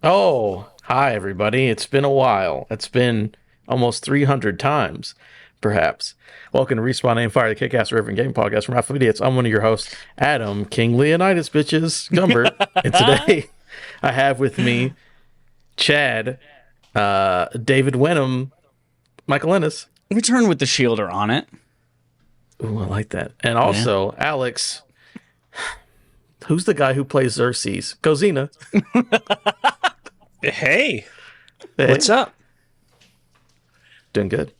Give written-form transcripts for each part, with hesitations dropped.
Oh, hi everybody. It's been a while. It's been almost 300 times, perhaps. Welcome to Respawn Aim Fire, the Kick-Ass River Game Podcast from RAF. I'm one of your hosts, Adam King Leonidas, bitches, Gumbert. And today I have with me Chad, David Wenham, Michael Ennis. Return with the shielder on it. Ooh, I like that. And also Alex, who's the guy who plays Xerxes? Kozina. Hey, what's up? Doing good.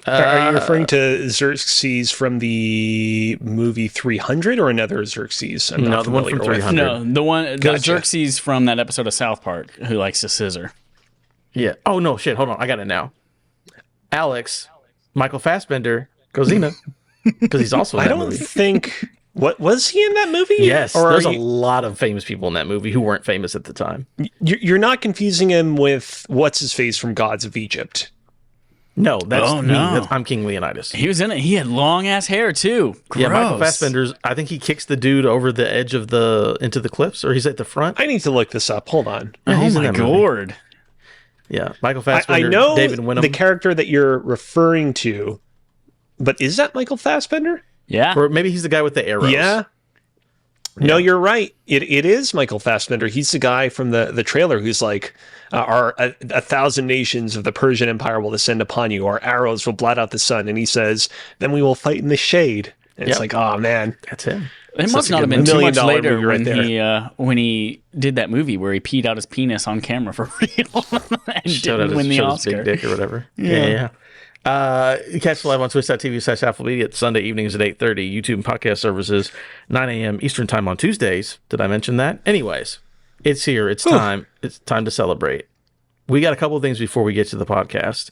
Are you referring to Xerxes from the movie 300 or another Xerxes? No, the one from 300. No, the Gotcha. Xerxes from that episode of South Park who likes to scissor. Yeah. Oh, no, shit. Hold on. I got it now. Alex, Michael Fassbender, Kozina. Because he's also in that movie. think... What was he in that movie? Yes, or there's a lot of famous people in that movie who weren't famous at the time. You're not confusing him with what's his face from Gods of Egypt. No, that's Oh, me. no. I'm King Leonidas. He was in it. He had long ass hair too. Gross. Yeah, Michael Fassbender's. I think he kicks the dude over the edge of into the cliffs, or he's at the front. I need to look this up. Hold on. Yeah, Oh he's in my that movie. lord. Yeah, Michael I Fassbender. know David Wenham. the character that you're referring to, but is that Michael Fassbender? Yeah. Or maybe he's the guy with the arrows. Yeah. No, you're right. It is Michael Fassbender. He's the guy from the trailer who's like, a thousand nations of the Persian Empire will descend upon you. Our arrows will blot out the sun. And he says, then we will fight in the shade. And it's like, oh, man. That's him. It Such must a not good have been movie. too much $1 million later movie right when he did that movie where he peed out his penis on camera for real and Showed didn't win the showed his Oscar. big dick or whatever. Yeah. You catch it live on twitch.tv/AffleMedia Sunday evenings at 8:30. YouTube and podcast services 9 a.m. Eastern time on Tuesdays. Did I mention that? Anyways, it's here. It's time. It's time to celebrate. We got a couple of things before we get to the podcast.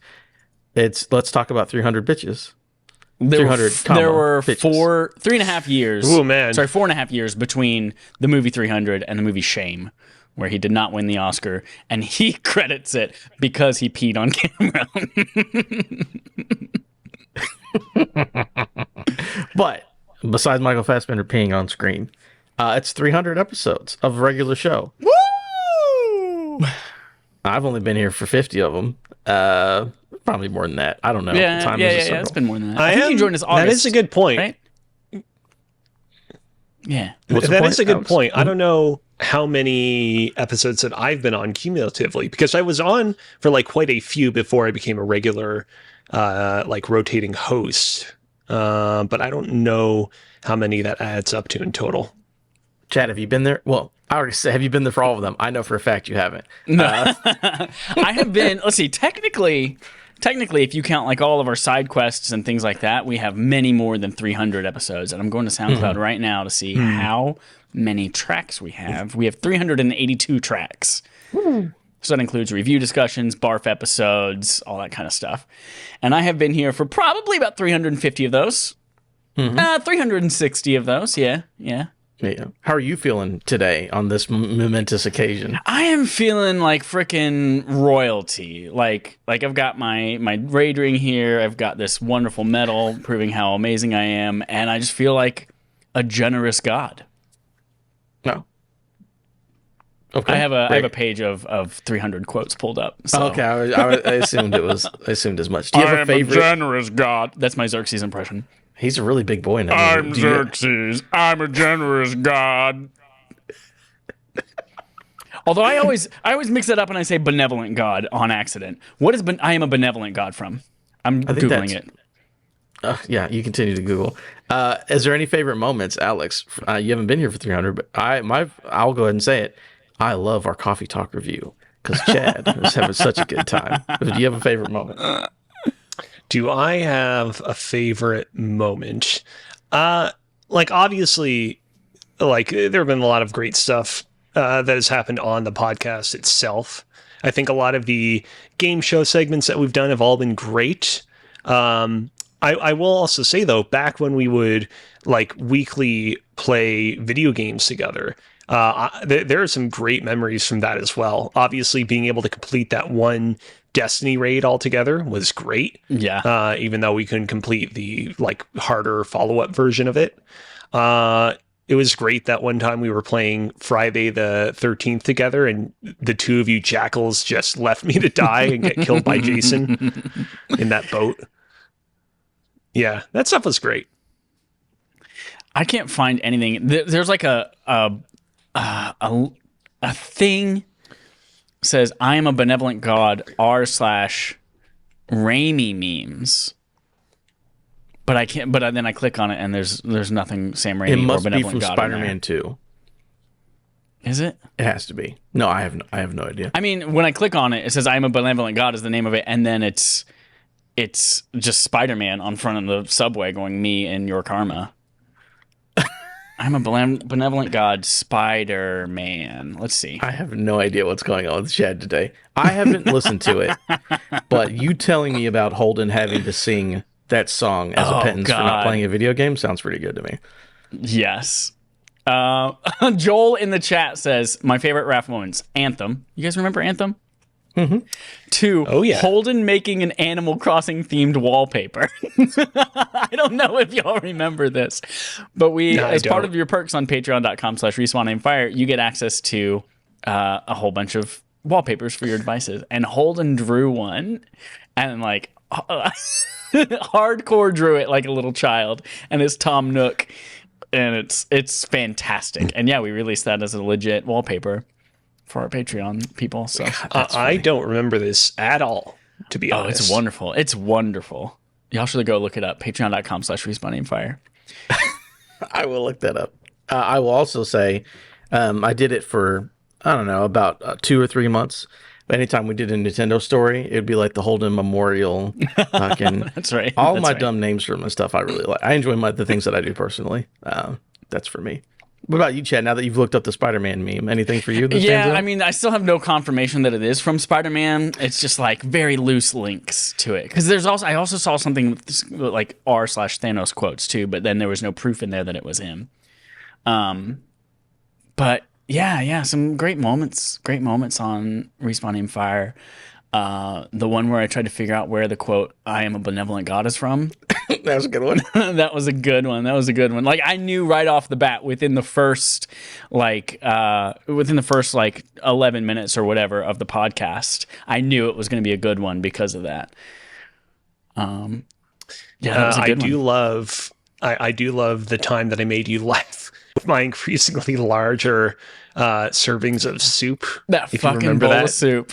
Let's talk about 300 bitches. There were 3.5 years. Oh, man. Sorry, 4.5 years between the movie 300 and the movie Shame, where he did not win the Oscar, and he credits it because he peed on camera. But besides Michael Fassbender peeing on screen, it's 300 episodes of a regular show. Woo! I've only been here for 50 of them. Probably more than that. I don't know. Yeah, it's been more than that. I think you joined us August. That is a good point. Right? Yeah. That is a good point. I don't know how many episodes that I've been on cumulatively, because I was on for like quite a few before I became a regular like rotating host. But I don't know how many that adds up to in total. Chad, have you been there? Well, I already said, have you been there for all of them? I know for a fact you haven't. I have been, let's see, technically, if you count like all of our side quests and things like that, we have many more than 300 episodes. And I'm going to SoundCloud right now to see how many tracks we have. We have 382 tracks. So that includes review discussions, barf episodes, all that kind of stuff. And I have been here for probably about 350 of those. 360 of those, yeah. Yeah. How are you feeling today on this momentous occasion? I am feeling like freaking royalty. Like I've got my raid ring here. I've got this wonderful medal proving how amazing I am, and I just feel like a generous god. No. Okay. I have a page of 300 quotes pulled up. So. Okay, I assumed it was. I assumed as much. Do you have a favorite? a generous god. That's my Xerxes impression. He's a really big boy in that movie. Xerxes. I'm a generous god. Although I always mix it up and I say benevolent god on accident. What is I am a benevolent god from? I'm Googling it. Yeah, you continue to Google. Is there any favorite moments, Alex? You haven't been here for 300, but I'll go ahead and say it. I love our coffee talk review because Chad was having such a good time. Do you have a favorite moment? Do I have a favorite moment? Like obviously, like there have been a lot of great stuff that has happened on the podcast itself. I think a lot of the game show segments that we've done have all been great. I will also say though, back when we would like weekly play video games together, there are some great memories from that as well. Obviously, being able to complete that one Destiny raid altogether was great. Yeah. Even though we couldn't complete the like harder follow-up version of it. It was great that one time we were playing Friday the 13th together, and the two of you jackals just left me to die and get killed by Jason in that boat. Yeah, that stuff was great. I can't find anything. There's like a thing says I am a benevolent god r/Raimi memes. But I can't. But then I click on it, and there's nothing Sam Raimi It or must be benevolent from god. Spider-Man 2. Is it? It has to be. No, I have no idea. I mean, when I click on it, it says I am a benevolent god is the name of it, and then it's just Spider-Man on front of the subway going, "Me and your karma." I'm a benevolent god, Spider-Man. Let's see. I have no idea what's going on with Chad today. I haven't listened to it, but you telling me about Holden having to sing that song as a penance for not playing a video game sounds pretty good to me. Yes. Joel in the chat says, my favorite RAF moments, Anthem. You guys remember Anthem? Mm-hmm. 2, Oh, yeah. Holden making an Animal Crossing themed wallpaper. I don't know if y'all remember this, but as part of your perks on patreon.com/respawnandfire, you get access to a whole bunch of wallpapers for your devices. And Holden drew one and like hardcore drew it like a little child, and it's Tom Nook, and it's fantastic. And yeah, we released that as a legit wallpaper for our Patreon people. So I don't remember this at all, to be honest. It's wonderful. It's wonderful. Y'all should go look it up. Patreon.com/respawnandfire. I will look that up. I will also say I did it for, I don't know, about 2 or 3 months. Anytime we did a Nintendo story, it'd be like the Holden Memorial. That's right. All That's my right. dumb names from the stuff I really like. I enjoy the things that I do personally. That's for me. What about you, Chad? Now that you've looked up the Spider-Man meme, anything for you? Yeah, I mean, I still have no confirmation that it is from Spider-Man. It's just like very loose links to it. Because I also saw something with like r/Thanos quotes too, but then there was no proof in there that it was him. But yeah, some great moments on Respawn Aim Fire. The one where I tried to figure out where the quote "I am a benevolent god" is from. That was a good one. That was a good one. Like I knew right off the bat within the first 11 minutes or whatever of the podcast, I knew it was going to be a good one because of that. Yeah, that was a good one. I do love the time that I made you laugh with my increasingly larger servings of soup. That fucking bowl of soup.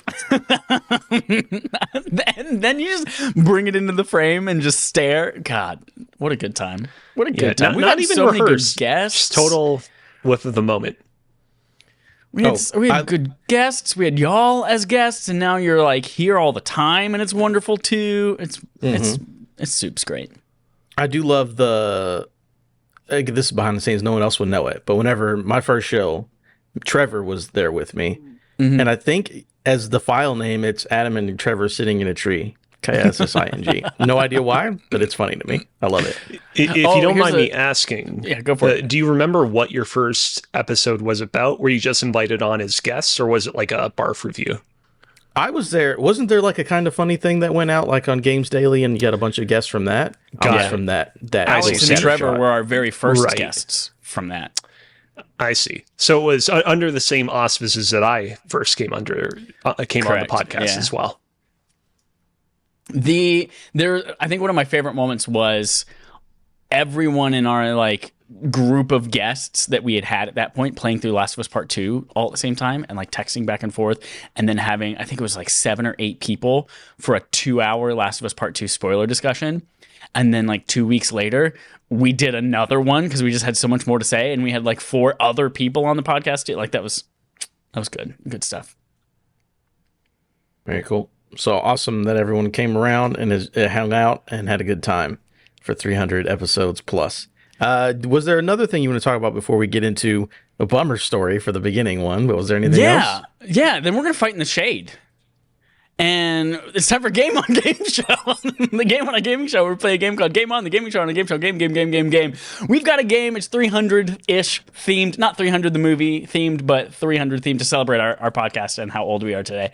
And then you just bring it into the frame and just stare. God, what a good time. What a good time. Not even so rehearsed. Many good guests. Just total with the moment. We had good guests. We had y'all as guests, and now you're like here all the time, and it's wonderful too. It's soup's great. I do love this is behind the scenes. No one else would know it, but whenever my first show, Trevor was there with me, and I think as the file name, it's Adam and Trevor sitting in a tree. KSSING. No idea why, but it's funny to me. I love it. If you don't mind me asking, go for it. Do you remember what your first episode was about? Were you just invited on as guests, or was it like a barf review? I was there. Wasn't there like a kind of funny thing that went out like on Games Daily, and you got a bunch of guests from that? From that. Alex and Trevor were our very first Right. guests from that. I see. So it was under the same auspices that I first came on the podcast as well. I think one of my favorite moments was everyone in our like group of guests that we had at that point playing through Last of Us Part 2 all at the same time and like texting back and forth, and then having, I think it was like 7 or 8 people for a 2-hour Last of Us Part 2 spoiler discussion. And then like 2 weeks later, we did another one because we just had so much more to say, and we had like 4 other people on the podcast. Like that was good stuff. Very cool. So awesome that everyone came around and hung out and had a good time for 300 episodes plus. Was there another thing you want to talk about before we get into a bummer story for the beginning one? But was there anything else? Yeah. Then we're gonna fight in the shade. And it's time for Game On Game Show. The Game On a Gaming Show, where we play a game called Game On, the Gaming Show on a Game Show. Game. We've got a game. It's 300-ish themed. Not 300 the movie themed, but 300 themed to celebrate our podcast and how old we are today.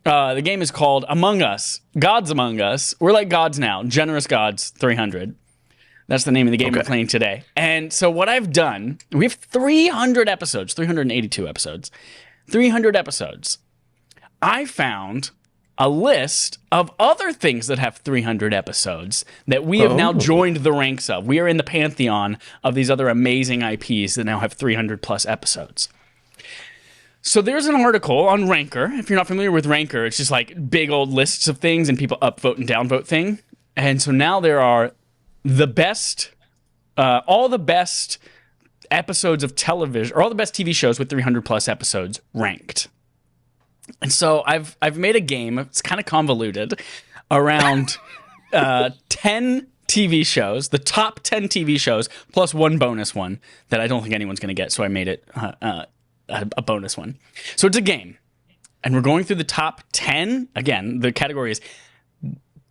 The game is called Among Us. Gods Among Us. We're like gods now. Generous Gods 300. That's the name of the game we're playing today. And so what I've done, we have 300 episodes, 382 episodes, 300 episodes. I found a list of other things that have 300 episodes that we have now joined the ranks of. We are in the pantheon of these other amazing IPs that now have 300 plus episodes. So there's an article on Ranker. If you're not familiar with Ranker, it's just like big old lists of things and people upvote and downvote thing. And so now there are the best, all the best episodes of television, or all the best TV shows with 300 plus episodes ranked. And so I've made a game. It's kind of convoluted around 10 TV shows, the top 10 TV shows, plus one bonus one that I don't think anyone's going to get. So I made it a bonus one. So it's a game, and we're going through the top 10. Again, the category is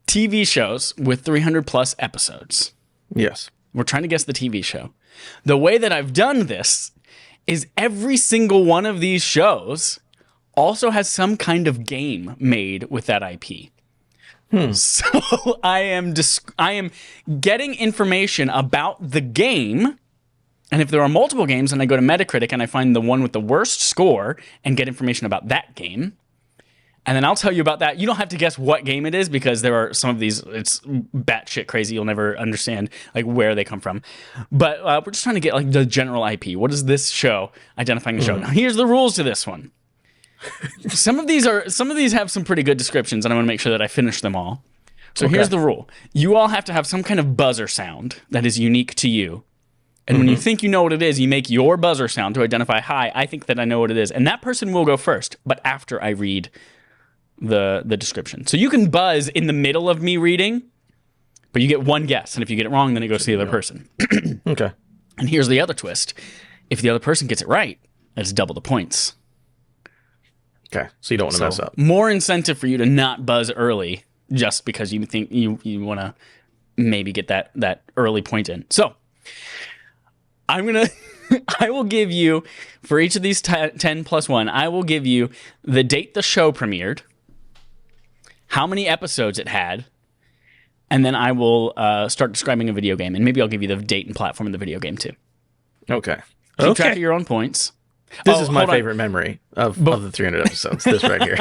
TV shows with 300 plus episodes. Yes. We're trying to guess the TV show. The way that I've done this is every single one of these shows also has some kind of game made with that IP. So I am getting information about the game, and if there are multiple games, and I go to Metacritic and I find the one with the worst score and get information about that game, and then I'll tell you about that. You don't have to guess what game it is, because there are some of these, it's batshit crazy. You'll never understand like where they come from. But we're just trying to get like the general IP. What is this show? Identifying the show. Now here's the rules to this one. Some of these have some pretty good descriptions, and I want to make sure that I finish them all. So here's the rule. You all have to have some kind of buzzer sound that is unique to you. And when you think you know what it is, you make your buzzer sound to identify, hi, I think that I know what it is. And that person will go first, but after I read the description. So you can buzz in the middle of me reading, but you get one guess. And if you get it wrong, then it goes to the other person. Okay. And here's the other twist. If the other person gets it right, it's double the points. Okay. So you don't want to mess up. More incentive for you to not buzz early just because you think you want to maybe get that early point in. So I will give you, for each of these 10 plus 1, I will give you the date the show premiered, how many episodes it had, and then I will start describing a video game. And maybe I'll give you the date and platform of the video game too. Okay. Keep track of your own points. This is my favorite memory of the 300 episodes. This right here.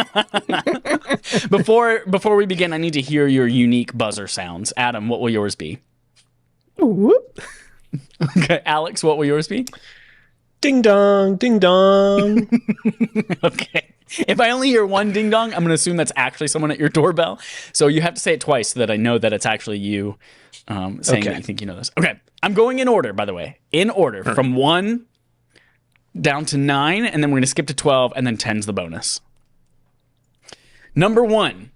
Before we begin, I need to hear your unique buzzer sounds. Adam, what will yours be? Whoop. Okay, Alex, what will yours be? Ding dong, ding dong. Okay. If I only hear one ding dong, I'm going to assume that's actually someone at your doorbell. So you have to say it twice so that I know that it's actually you saying that you think you know this. Okay. I'm going in order, by the way. In order, from 1 down to 9, and then we're going to skip to 12, and then 10's the bonus. Number 1.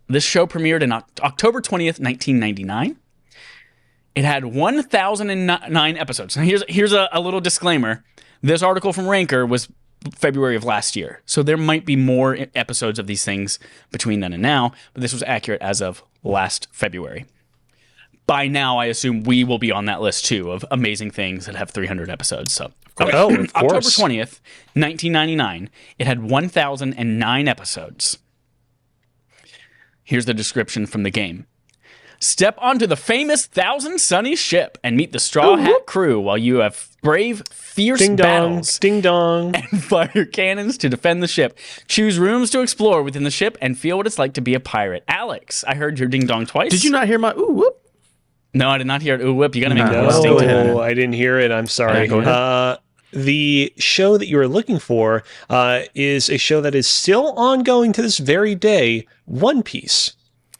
This show premiered in October 20th, 1999. It had 1,009 episodes. Now here's a little disclaimer. This article from Ranker was February of last year. So there might be more episodes of these things between then and now, but this was accurate as of last February. By now, I assume we will be on that list too of amazing things that have 300 episodes. So, okay. Oh, of October course. 20th, 1999, it had 1,009 episodes. Here's the description from the game. Step onto the famous Thousand Sunny ship and meet the Straw Hat crew while you have brave, fierce Ding dong, battles ding dong. and fire cannons to defend the ship. Choose rooms to explore within the ship and feel what it's like to be a pirate. Alex, I heard your ding dong twice. Did you not hear my ooh whoop? No, I did not hear it. Ooh, whip. You got to make it No. more distinct. Oh, I didn't hear it. I'm sorry. Yeah, go ahead. The show that you are looking for is a show that is still ongoing to this very day, One Piece.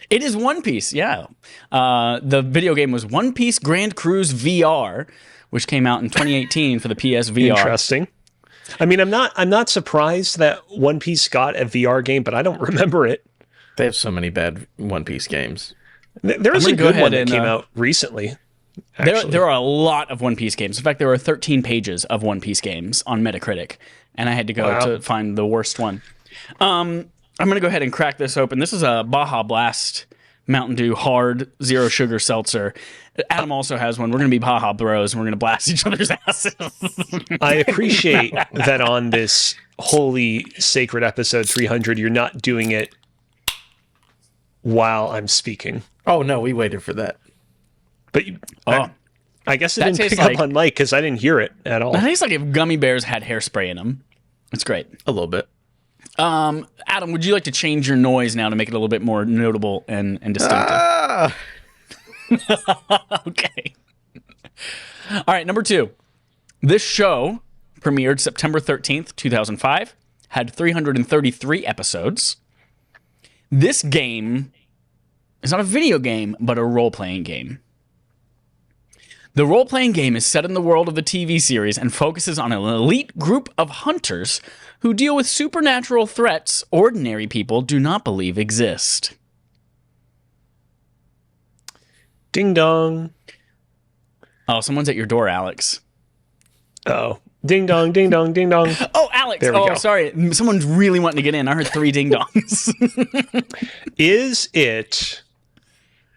It is One Piece, yeah. The video game was One Piece Grand Cruise VR, which came out in 2018 for the PSVR. Interesting. I mean, I'm not surprised that One Piece got a VR game, but I don't remember it. They have so many bad One Piece games. There was I'm a gonna go good one ahead that and, came out recently. There are a lot of One Piece games. In fact, there are 13 pages of One Piece games on Metacritic, and I had to go to find the worst one. I'm going to go ahead and crack this open. This is a Baja Blast Mountain Dew hard zero sugar seltzer. Adam also has one. We're going to be Baja Bros, and we're going to blast each other's asses. I appreciate that on this holy sacred episode 300, you're not doing it while I'm speaking. Oh, no, we waited for that. But I guess it didn't pick up on Mike because I didn't hear it at all. That tastes like if gummy bears had hairspray in them. It's great. A little bit. Adam, would you like to change your noise now to make it a little bit more notable and distinctive? Okay. All right, number 2. This show premiered September 13th, 2005, had 333 episodes. This game is not a video game, but a role-playing game. The role-playing game is set in the world of the TV series and focuses on an elite group of hunters who deal with supernatural threats ordinary people do not believe exist. Ding dong. Oh, someone's at your door, Alex. Oh. Ding dong, ding dong, ding dong. Oh, Alex. There we go. Sorry. Someone's really wanting to get in. I heard 3 ding dongs. Is it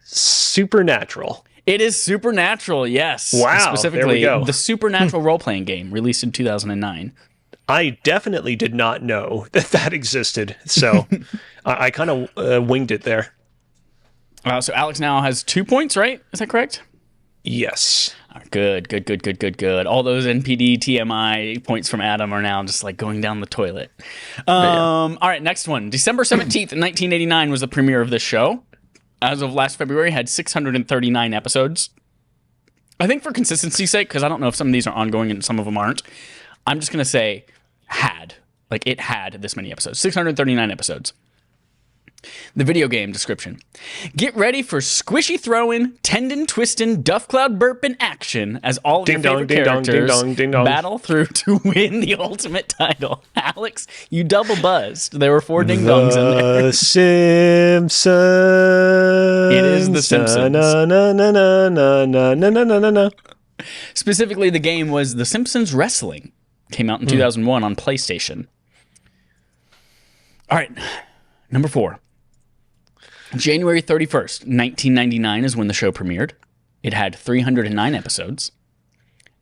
supernatural? It is Supernatural, yes. Wow, Specifically, there we go. the Supernatural role-playing game released in 2009. I definitely did not know that existed, so I kind of winged it there. So Alex now has 2 points, right? Is that correct? Yes. Good. All those NPD TMI points from Adam are now just like going down the toilet. All right, next one. December 17th, 1989 was the premiere of this show. As of last February, had 639 episodes. I think for consistency's sake, because I don't know if some of these are ongoing and some of them aren't, I'm just going to say had. Like, it had this many episodes. 639 episodes. The video game description. Get ready for squishy throwing, tendon twisting, duff cloud burping action as all of your favorite characters battle through to win the ultimate title. Alex, you double buzzed. There were 4 ding dongs in there. The Simpsons. It is The Simpsons. Na, na, na, na, na, na, na, na, na, na. Specifically, the game was The Simpsons Wrestling. Came out in 2001 on PlayStation. All right, number 4. January 31st, 1999 is when the show premiered. It had 309 episodes.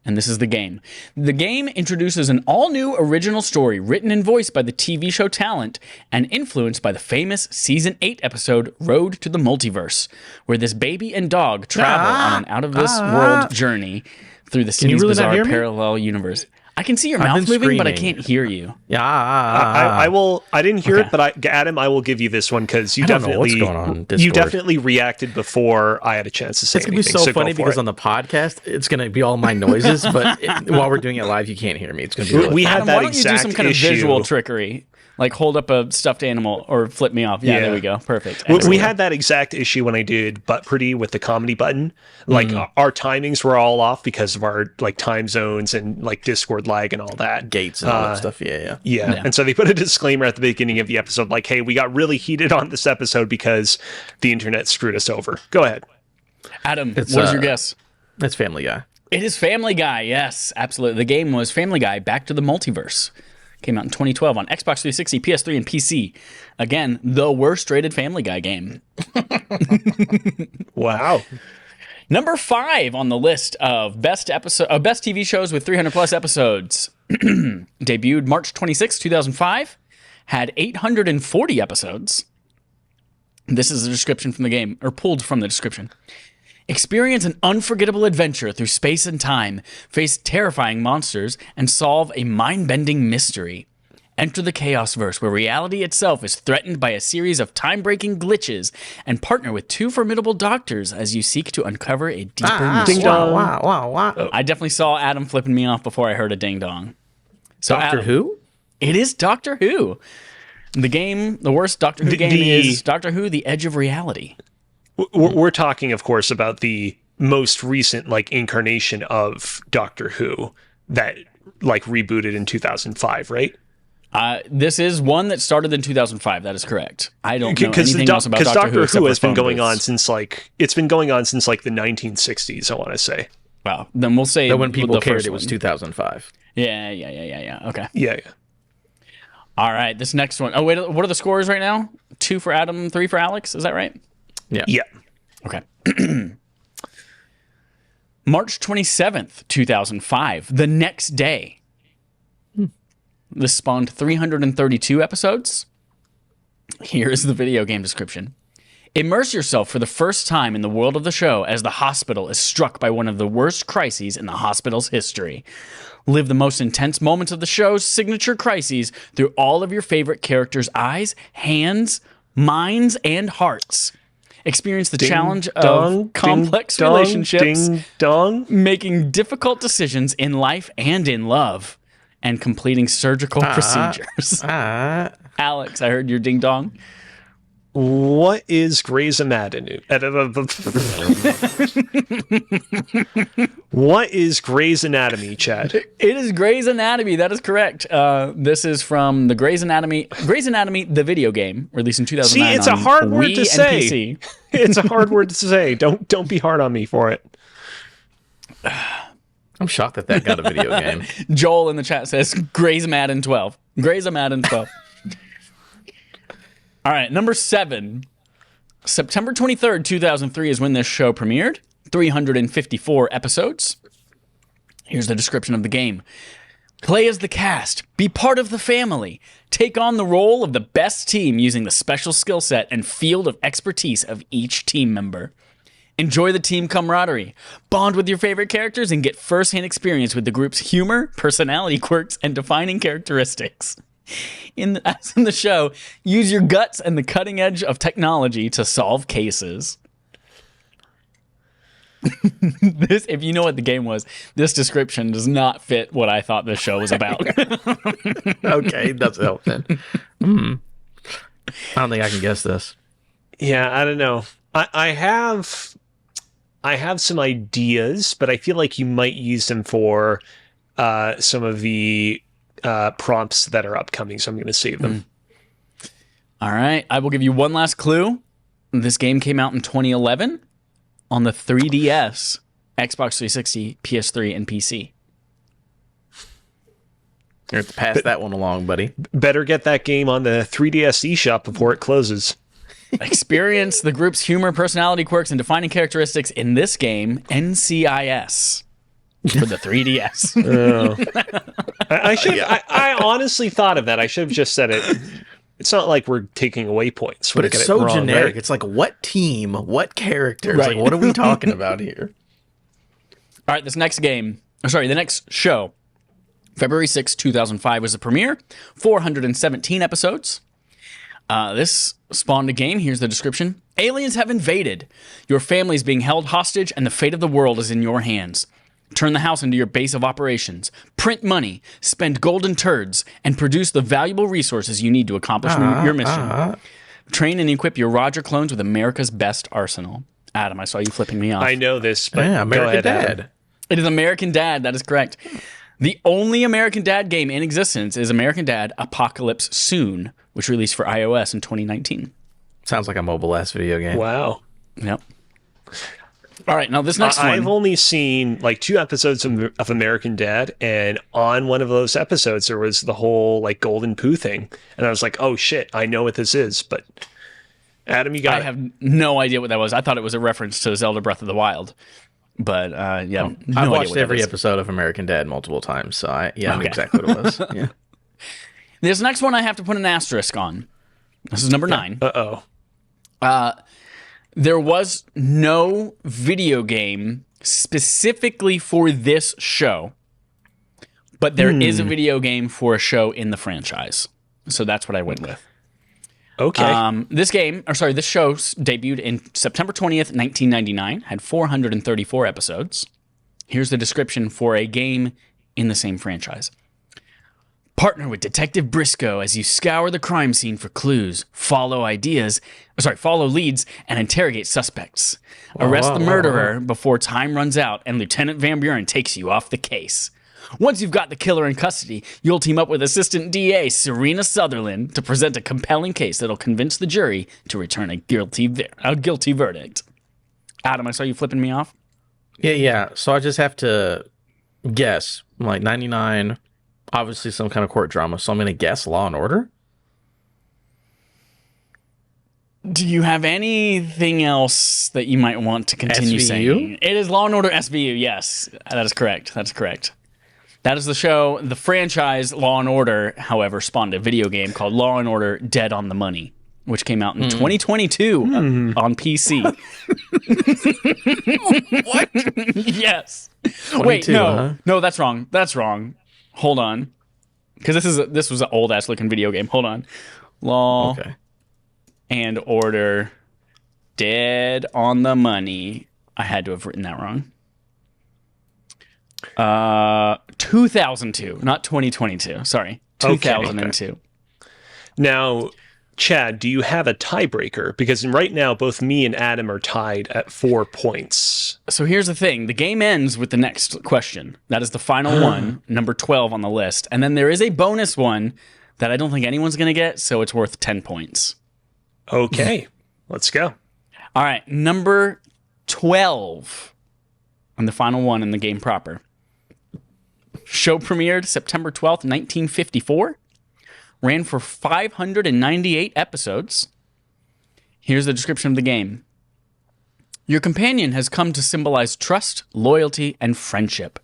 And this is the game. The game introduces an all-new original story written and voiced by the TV show talent and influenced by the famous Season 8 episode Road to the Multiverse, where this baby and dog travel on an out-of-this-world journy through the city's bizarre parallel universe. I can see your mouth moving, but I can't hear you. Yeah. I will. I didn't hear it, but Adam, I will give you this one because you definitely reacted before I had a chance to say anything. It's gonna be so funny because on the podcast it's gonna be all my noises, but while we're doing it live, you can't hear me. It's gonna be. We had that why don't you do some kind of visual trickery? Like hold up a stuffed animal or flip me off. Yeah, there we go. Perfect. We had that exact issue when I did Butt Pretty with the comedy button. Like our timings were all off because of our like time zones and like Discord lag and all that. Gates and all that stuff. Yeah. And so they put a disclaimer at the beginning of the episode like, hey, we got really heated on this episode because the internet screwed us over. Go ahead. Adam, what is your guess? It's Family Guy. It is Family Guy. Yes, absolutely. The game was Family Guy Back to the Multiverse. Came out in 2012 on Xbox 360, PS3, and PC. Again, the worst rated Family Guy game. Wow. Number 5 on the list of best TV shows with 300 plus episodes. Debuted March 26, 2005. Had 840 episodes. This is the description from the game, or pulled from the description. Experience an unforgettable adventure through space and time, face terrifying monsters, and solve a mind-bending mystery. Enter the Chaosverse, where reality itself is threatened by a series of time-breaking glitches, and partner with 2 formidable doctors as you seek to uncover a deeper mystery. Ding dong. Wow. I definitely saw Adam flipping me off before I heard a ding-dong. So Doctor Who? It is Doctor Who. The worst Doctor Who game is Doctor Who: The Edge of Reality. We're talking, of course, about the most recent like incarnation of Doctor Who that like rebooted in 2005, right? This is one that started in 2005. That is correct. I don't know anything else about Doctor Who has been going on since the 1960s. I want to say. Wow. Then we'll say that when people cared, it was 2005. Yeah. Okay. Yeah. All right, this next one. Oh, wait, what are the scores right now? 2 for Adam, 3 for Alex. Is that right? Yeah. Yeah. Okay. March 27th, 2005, the next day. This spawned 332 episodes. Here's the video game description. Immerse yourself for the first time in the world of the show as the hospital is struck by one of the worst crises in the hospital's history. Live the most intense moments of the show's signature crises through all of your favorite characters' eyes, hands, minds, and hearts. Experience the challenge of complex relationships, making difficult decisions in life and in love, and completing surgical procedures. Alex, I heard your ding dong. What is Grey's Anatomy? What is Grey's Anatomy, Chad? It is Grey's Anatomy. That is correct. This is from the Grey's Anatomy, the video game, released in 2009. See, it's a hard word Wii to say. PC. It's a hard word to say. Don't be hard on me for it. I'm shocked that got a video game. Joel in the chat says Grey's Madden 12. Grey's Madden 12. All right, number 7. September 23rd, 2003 is when this show premiered. 354 episodes. Here's the description of the game. Play as the cast. Be part of the family. Take on the role of the best team using the special skill set and field of expertise of each team member. Enjoy the team camaraderie. Bond with your favorite characters and get first-hand experience with the group's humor, personality quirks, and defining characteristics. As in the show, use your guts and the cutting edge of technology to solve cases. This, if you know what the game was, this description does not fit what I thought this show was about. Okay, that's help then. I don't think I can guess this. Yeah, I don't know. I have some ideas, but I feel like you might use them for some of the prompts that are upcoming, so I'm going to save them. All right, I will give you one last clue. This game came out in 2011 on the 3DS, Xbox 360, PS3, and PC. You have to pass that one along, buddy. Better get that game on the 3DS eShop before it closes. Experience the group's humor, personality quirks, and defining characteristics in this game, NCIS, for the 3DS. I should. I honestly thought of that. I should have just said it. It's not like we're taking away points. But it's so generic. Right? It's like, what team? What characters? Right. Like, what are we talking about here? All right, the next show, February 6, 2005 was the premiere. 417 episodes. This spawned a game. Here's the description. Aliens have invaded. Your family is being held hostage, and the fate of the world is in your hands. Turn the house into your base of operations. Print money, spend golden turds, and produce the valuable resources you need to accomplish your mission. Train and equip your Roger clones with America's best arsenal. Adam, I saw you flipping me off. I know this, but American Dad. Adam. It is American Dad. That is correct. The only American Dad game in existence is American Dad Apocalypse Soon, which released for iOS in 2019. Sounds like a mobile-ass video game. Wow. Yep. All right, now this next one. I've only seen like 2 episodes of American Dad, and on one of those episodes there was the whole like golden poo thing, and I was like, "Oh shit, I know what this is." But Adam, you got I have no idea what that was. I thought it was a reference to Zelda Breath of the Wild, but yeah, I've watched every episode of American Dad multiple times, so I know exactly what it was. Yeah. This next one I have to put an asterisk on. This is number 9. There was no video game specifically for this show, but there is a video game for a show in the franchise. So that's what I went with. Okay. This show debuted in September 20th, 1999, had 434 episodes. Here's the description for a game in the same franchise. Partner with Detective Briscoe as you scour the crime scene for clues, follow leads, and interrogate suspects. Arrest the murderer before time runs out and Lieutenant Van Buren takes you off the case. Once you've got the killer in custody, you'll team up with Assistant DA Serena Sutherland to present a compelling case that'll convince the jury to return a guilty verdict. Adam, I saw you flipping me off. Yeah. So I just have to guess, like 99 Obviously, some kind of court drama. So I'm going to guess Law and Order. Do you have anything else that you might want to continue SVU? saying? It is Law and Order SVU. Yes, that is correct. That's correct. That is the show. The franchise Law and Order, however, spawned a video game called Law and Order: Dead on the Money, which came out in 2022 on PC. What? Yes. Wait, 22, no, huh? no, that's wrong. That's wrong. Hold on, because this was an old ass looking video game. Hold on, Law Okay. and Order: Dead on the Money. I had to have written that wrong. 2002, not 2022. Sorry, 2002. Now, Chad, do you have a tiebreaker? Because right now, both me and Adam are tied at 4 points. So here's the thing. The game ends with the next question. That is the final one, number 12 on the list. And then there is a bonus one that I don't think anyone's going to get, so it's worth 10 points. Okay, let's go. All right, number 12 and the final one in the game proper. Show premiered September 12th, 1954. Ran for 598 episodes. Here's the description of the game. Your companion has come to symbolize trust, loyalty, and friendship.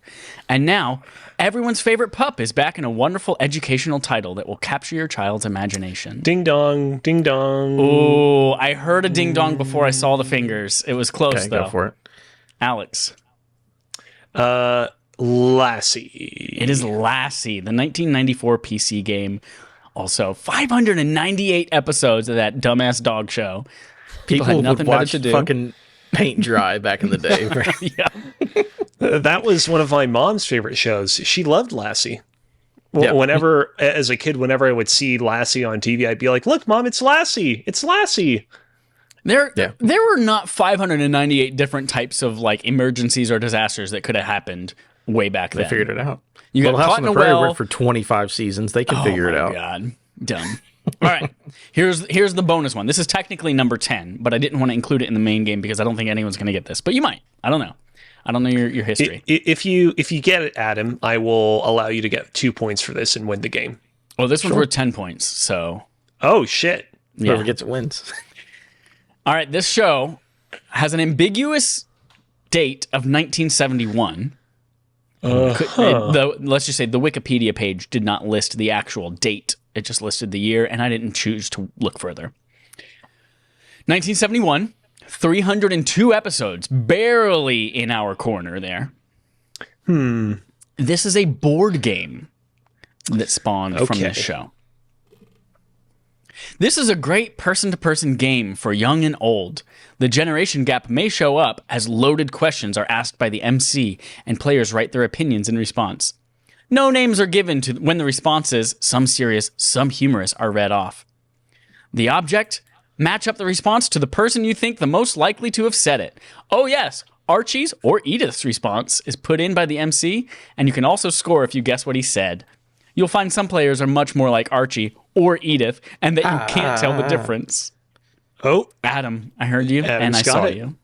And now, everyone's favorite pup is back in a wonderful educational title that will capture your child's imagination. Ding dong, ding dong. Ooh, I heard a ding dong before I saw the fingers. It was close, Okay, though. go for it. Alex. Lassie. It is Lassie, the 1994 PC game. Also, 598 episodes of that dumbass dog show. People had nothing would better watch to do. fucking paint dry back in the day. Right? Yeah. That was one of my mom's favorite shows. She loved Lassie. Yeah. Whenever, as a kid, whenever I would see Lassie on TV, I'd be like, "Look, Mom, it's Lassie! It's Lassie!" There Yeah. were not 598 different types of like emergencies or disasters that could have happened way back They then. figured it out. You got Little House caught on in the a Prairie well. worked for 25 seasons. They can figure it out. Oh my God. Dumb. All right. Here's the bonus one. This is technically number 10, but I didn't want to include it in the main game because I don't think anyone's going to get this. But you might. I don't know. I don't know your history. If you get it, Adam, I will allow you to get 2 points for this and win the game. Well, this one's worth 10 points. So, Oh shit! yeah. Whoever gets it wins. All right. This show has an ambiguous date of 1971. Let's just say the Wikipedia page did not list the actual date. It just listed the year, and I didn't choose to look further. 1971, 302 episodes, barely in our corner there. This is a board game that spawned from Okay. this show. This is a great person-to-person game for young and old. The generation gap may show up as loaded questions are asked by the MC and players write their opinions in response. No names are given to when the responses, some serious, some humorous, are read off. The object? Match up the response to the person you think the most likely to have said it. Oh yes, Archie's or Edith's response is put in by the MC, and you can also score if you guess what he said. You'll find some players are much more like Archie or Edith, and that you can't tell the difference. Oh, Adam, I heard you, Adam's and I got saw it. you.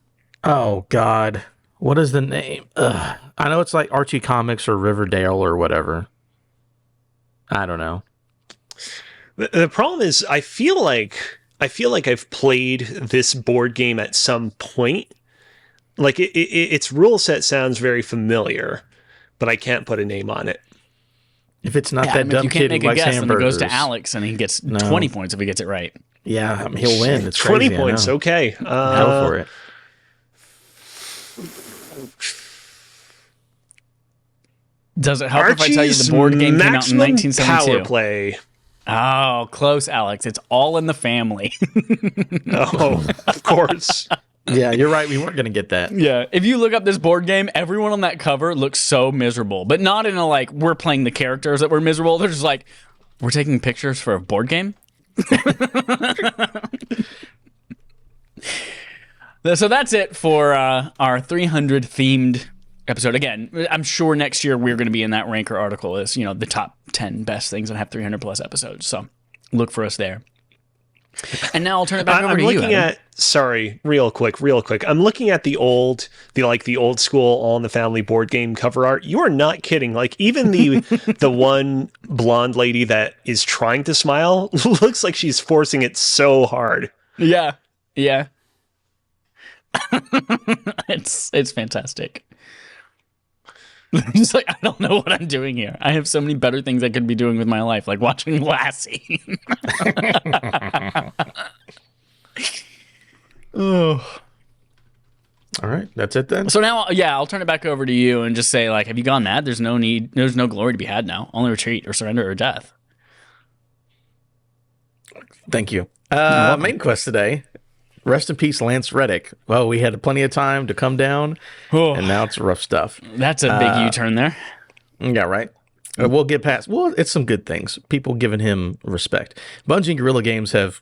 Oh, God. What is the name? Ugh. I know it's like Archie Comics or Riverdale or whatever. I don't know. the problem is, I feel like I've played this board game at some point. Like its rule set sounds very familiar, but I can't put a name on it. If it's not Adam, that if dumb you kid can't who make a likes guess, then it hamburgers. goes to Alex, and he gets 20 points if he gets it right. Yeah, I mean, he'll win. It's 20 crazy, I points, know. okay. Go for it. Does it help if I tell you Archie's the board game came out in Maximum 1972? Power Play. Oh, close, Alex. It's all in the family. Oh, of course. Yeah, you're right. We weren't going to get that. Yeah. If you look up this board game, everyone on that cover looks so miserable, but not in a like, we're playing the characters that we're miserable. They're just like, we're taking pictures for a board game? So that's it for our 300 themed episode. Again, I'm sure next year we're going to be in that ranker article as, the top 10 best things that have 300 plus episodes. So look for us there. And now I'll turn it back over I'm to you, looking Adam. at sorry, real quick. I'm looking at the old school All in the Family board game cover art. You are not kidding. Like even the one blonde lady that is trying to smile looks like she's forcing it so hard. Yeah. Yeah. It's fantastic. Just like, I don't know what I'm doing here. I have so many better things I could be doing with my life, like watching Lassie. Oh. All right, that's it then. So now, yeah, I'll turn it back over to you and just say, like, have you gone mad? There's no glory to be had now. Only retreat or surrender or death. Thank you. welcome. Main quest today. Rest in peace, Lance Reddick. Well, we had plenty of time to come down, and now it's rough stuff. That's a big U-turn there. Yeah, right. We'll get past. Well, it's some good things. People giving him respect. Bungie and Guerrilla Games have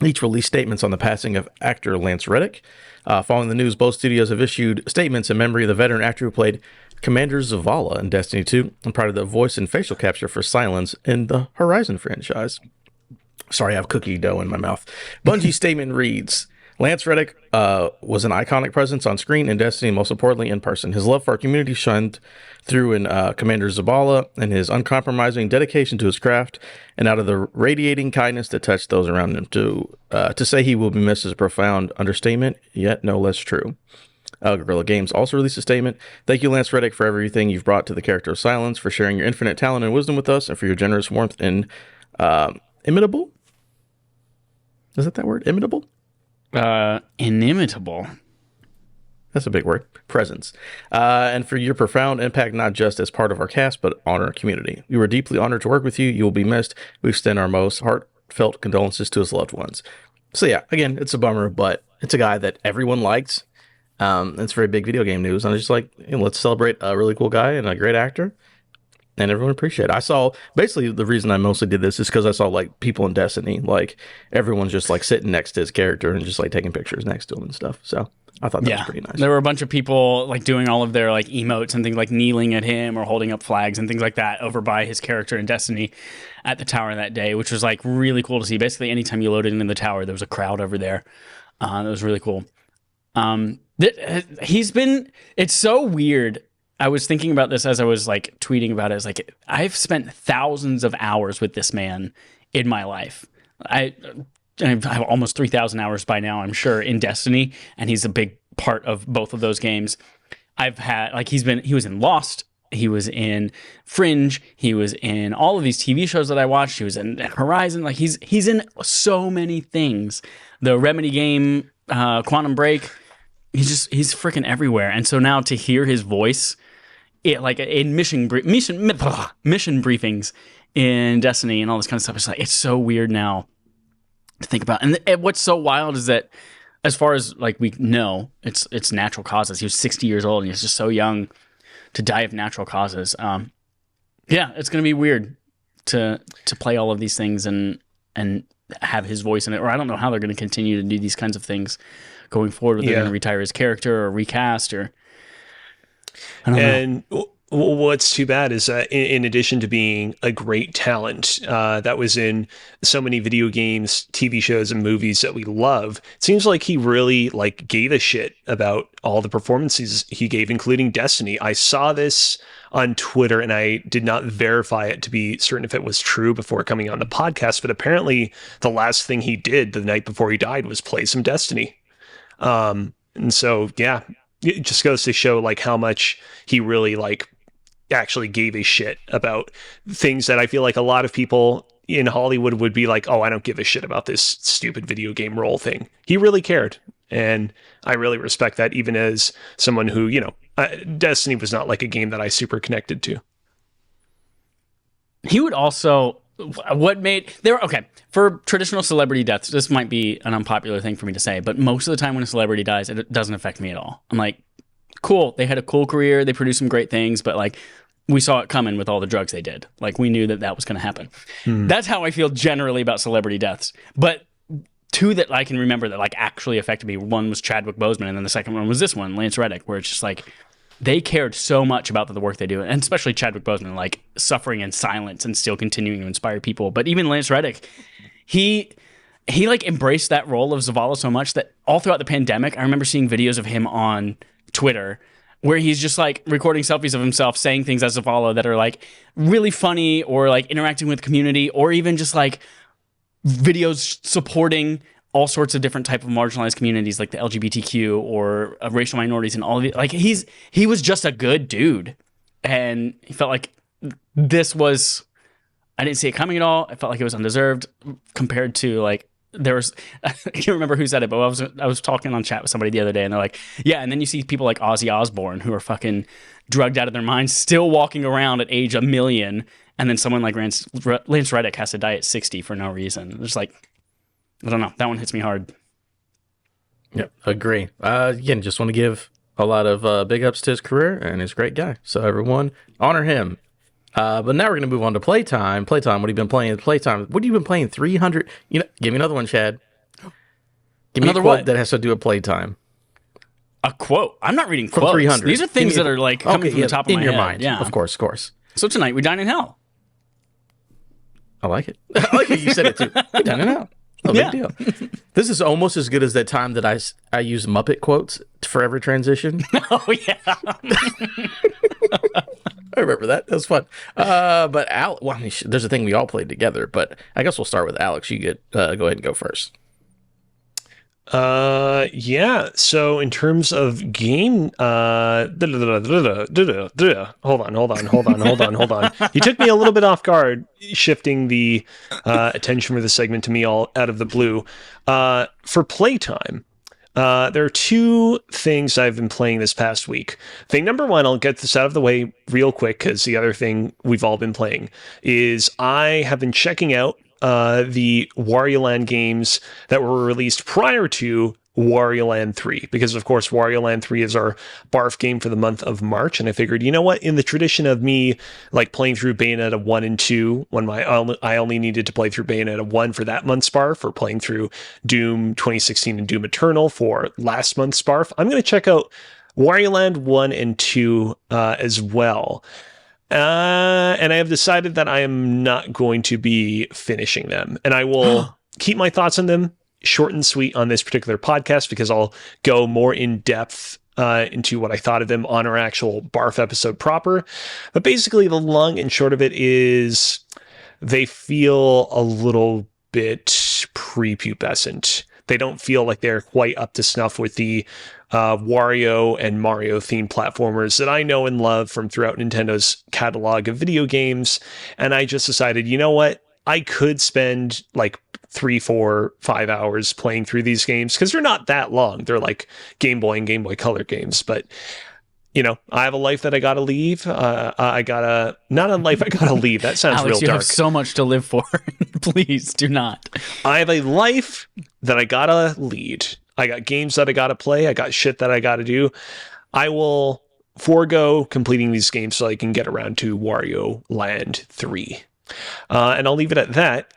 each released statements on the passing of actor Lance Reddick. Following the news, both studios have issued statements in memory of the veteran actor who played Commander Zavala in Destiny 2 and provided the voice and facial capture for Silence in the Horizon franchise. Sorry, I have cookie dough in my mouth. Bungie's statement reads, Lance Reddick was an iconic presence on screen in Destiny, and most importantly in person. His love for our community shined through in Commander Zavala and his uncompromising dedication to his craft, and out of the radiating kindness that touched those around him. To say he will be missed is a profound understatement, yet no less true. Guerrilla Games also released a statement. Thank you, Lance Reddick, for everything you've brought to the character of Silence, for sharing your infinite talent and wisdom with us, and for your generous warmth and imitable? Is that word? Imitable? Inimitable. That's a big word. Presence. And for your profound impact, not just as part of our cast, but on our community. We were deeply honored to work with you. You will be missed. We extend our most heartfelt condolences to his loved ones. So yeah, again, it's a bummer, but it's a guy that everyone liked. It's very big video game news. And I was just like, let's celebrate a really cool guy and a great actor. And everyone appreciate it. I saw, basically the reason I mostly did this is because I saw like people in Destiny, like everyone's just like sitting next to his character and just like taking pictures next to him and stuff. So I thought that was pretty nice. There were a bunch of people like doing all of their like emotes and things, like kneeling at him or holding up flags and things like that over by his character in Destiny at the tower that day, which was like really cool to see. Basically, anytime you loaded into the tower, there was a crowd over there. That was really cool. It's so weird. I was thinking about this as I was like tweeting about it. It's like, I've spent thousands of hours with this man in my life. I have almost 3,000 hours by now, I'm sure, in Destiny, and he's a big part of both of those games. I've had, like, he was in Lost, he was in Fringe, he was in all of these TV shows that I watched, he was in Horizon, like, he's in so many things. The Remedy game, Quantum Break, he's freaking everywhere. And so now to hear his voice, like in mission briefings in Destiny and all this kind of stuff, it's so weird now to think about. And what's so wild is that, as far as like we know, it's natural causes. He was 60 years old and he was just so young to die of natural causes. Yeah, it's gonna be weird to play all of these things and have his voice in it. Or I don't know how they're gonna continue to do these kinds of things going forward. Whether they're gonna retire his character or recast, or I don't know. What's too bad is that in addition to being a great talent that was in so many video games, TV shows, and movies that we love, it seems like he really like gave a shit about all the performances he gave, including Destiny. I saw this on Twitter and I did not verify it to be certain if it was true before coming on the podcast, but apparently the last thing he did the night before he died was play some Destiny. And so, yeah, it just goes to show like how much he really like actually gave a shit about things that I feel like a lot of people in Hollywood would be like, oh, I don't give a shit about this stupid video game role thing. He really cared. And I really respect that, even as someone who, Destiny was not like a game that I super connected to. He would also, for traditional celebrity deaths, this might be an unpopular thing for me to say, but most of the time when a celebrity dies, it doesn't affect me at all. I'm like, cool, they had a cool career, they produced some great things, but like, we saw it coming with all the drugs they did. Like, we knew that was going to happen. That's how I feel generally about celebrity deaths. But two that I can remember that like actually affected me, one was Chadwick Boseman, and then the second one was this one, Lance Reddick, where it's just like, they cared so much about the work they do, and especially Chadwick Boseman, like suffering in silence and still continuing to inspire people. But even Lance Reddick, he he like embraced that role of Zavala so much that all throughout the pandemic, I remember seeing videos of him on Twitter where he's just like recording selfies of himself saying things as Zavala that are like really funny, or like interacting with the community, or even just like videos supporting all sorts of different type of marginalized communities like the LGBTQ or racial minorities and all of it. Like he was just a good dude, and he felt like this was, I didn't see it coming at all. I felt like it was undeserved compared to like, there was, I can't remember who said it, but I was talking on chat with somebody the other day, and they're like, yeah, and then you see people like Ozzy Osbourne who are fucking drugged out of their minds, still walking around at age 1,000,000, and then someone like Lance Reddick has to die at 60 for no reason. It's like, I don't know, that one hits me hard. Yeah, agree. Again, just want to give a lot of big ups to his career, and he's a great guy. So everyone, honor him. But now we're going to move on to playtime. Playtime, what have you been playing? Playtime, what have you been playing? 300? Give me another one, Chad. Give me Another a quote what? that has to do with playtime. A quote? I'm not reading From quotes. 300. These are things that are like coming from the top of in my your head. mind. Yeah, Of course. So tonight we dine in hell. I like it. I like it. You said it too. We done it now. No big deal. This is almost as good as that time that I use Muppet quotes for every transition. Oh yeah. I remember that. That was fun. But well, I mean, there's a thing we all played together, but I guess we'll start with Alex. You get go ahead and go first. Yeah. So in terms of game, hold on. You took me a little bit off guard, shifting the attention for the segment to me all out of the blue. For playtime, there are two things I've been playing this past week. Thing number one, I'll get this out of the way real quick, because the other thing we've all been playing is I have been checking out the Wario Land games that were released prior to Wario Land 3, because of course Wario Land 3 is our barf game for the month of March, and I figured, you know what, in the tradition of me like playing through Bayonetta 1 and 2, when I only needed to play through Bayonetta 1 for that month's barf, or playing through Doom 2016 and Doom Eternal for last month's barf, I'm going to check out Wario Land 1 and 2 as well. And I have decided that I am not going to be finishing them, and I will keep my thoughts on them short and sweet on this particular podcast, because I'll go more in depth into what I thought of them on our actual barf episode proper. But basically, the long and short of it is they feel a little bit prepubescent. They don't feel like they're quite up to snuff with the Wario and Mario themed platformers that I know and love from throughout Nintendo's catalog of video games. And I just decided, you know what? I could spend like 3, 4, 5 hours playing through these games, because they're not that long. They're like Game Boy and Game Boy Color games. But, you know, I have a life that I gotta leave. Not a life I gotta leave. That sounds Alex, real you dark. have so much to live for. Please do not. I have a life that I gotta lead. I got games that I gotta play. I got shit that I gotta do. I will forego completing these games so I can get around to Wario Land 3. And I'll leave it at that.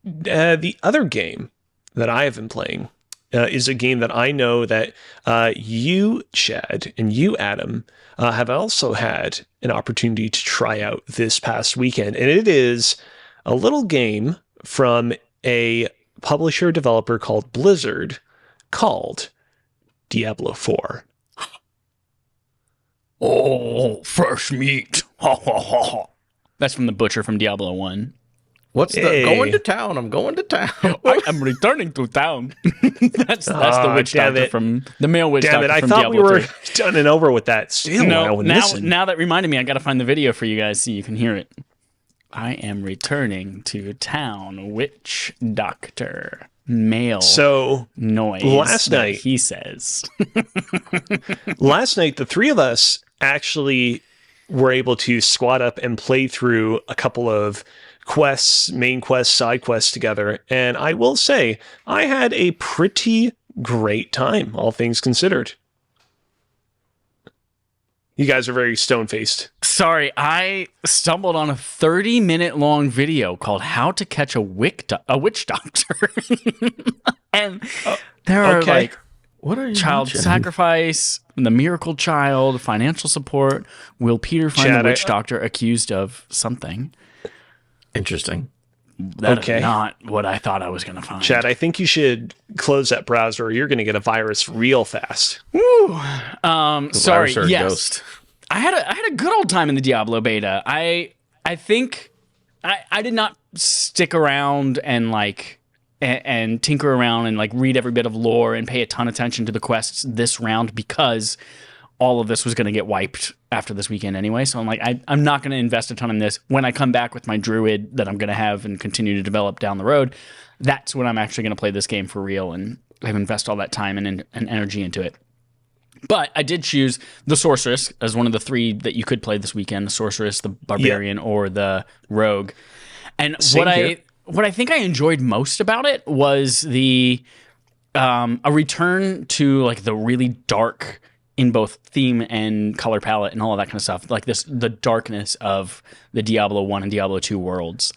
The other game that I have been playing is a game that I know that you, Chad, and you, Adam, have also had an opportunity to try out this past weekend. And it is a little game from a publisher developer called Blizzard called Diablo IV. Oh, fresh meat. That's from the butcher from Diablo 1. What's the going to town? I'm going to town. I'm returning to town. that's the witch doctor from the male witch Damn doctor it! I from thought Diablo we were 3. done and over with that. Still, No, listen. now that reminded me, I got to find the video for you guys so you can hear it. I am returning to town, witch doctor. Male noise. Last night, he says. Last night, the three of us actually were able to squat up and play through a couple of quests, main quests, side quests together. And I will say, I had a pretty great time, all things considered. You guys are very stone-faced. Sorry, I stumbled on a 30-minute long video called How to Catch a Witch Doctor. And there are like What are you child mentioning? sacrifice, the miracle child, financial support. Will Peter find Chad, the witch doctor accused of something? Interesting. That is not what I thought I was going to find. Chad, I think you should close that browser or you're going to get a virus real fast. Woo. Sorry. Yes. Ghost. I had a good old time in the Diablo beta. I think I did not stick around and and tinker around and read every bit of lore and pay a ton of attention to the quests this round because all of this was going to get wiped after this weekend anyway. So I'm like, I'm not going to invest a ton in this. When I come back with my druid that I'm going to have and continue to develop down the road, that's when I'm actually going to play this game for real and invest all that time and energy into it. But I did choose the Sorceress as one of the 3 that you could play this weekend: the Sorceress, the Barbarian, or the Rogue. And what I think I enjoyed most about it was a return to the really dark in both theme and color palette and all of that kind of stuff. The darkness of the Diablo 1 and Diablo 2 worlds.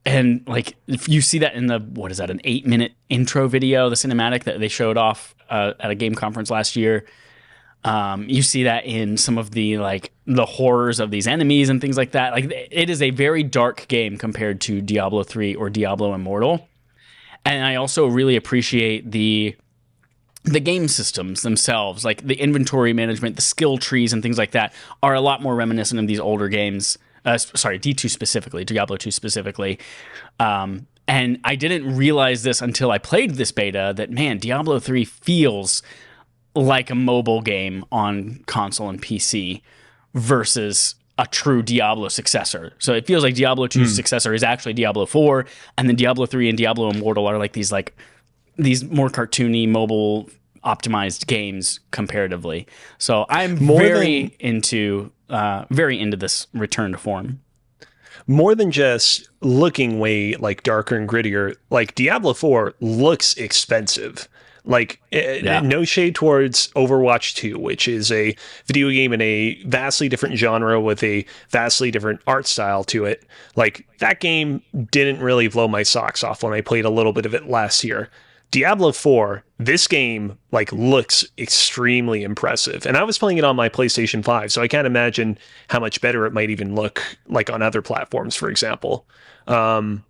And if you see that in an 8-minute intro video, the cinematic that they showed off at a game conference last year. You see that in some of the the horrors of these enemies and things like that. It is a very dark game compared to Diablo 3 or Diablo Immortal. And I also really appreciate the game systems themselves, the inventory management, the skill trees and things like that are a lot more reminiscent of these older games. D2 specifically, Diablo 2 specifically. And I didn't realize this until I played this beta that, man, Diablo 3 feels like a mobile game on console and PC versus a true Diablo successor. So it feels like Diablo 2's successor is actually Diablo 4, and then Diablo 3 and Diablo Immortal are these more cartoony, mobile optimized games comparatively. So I'm very into this return to form. More than just looking way darker and grittier, Diablo 4 looks expensive. No shade towards Overwatch 2, which is a video game in a vastly different genre with a vastly different art style to it. That game didn't really blow my socks off when I played a little bit of it last year. Diablo 4, this game looks extremely impressive. And I was playing it on my PlayStation 5, so I can't imagine how much better it might even look on other platforms, for example. Adam,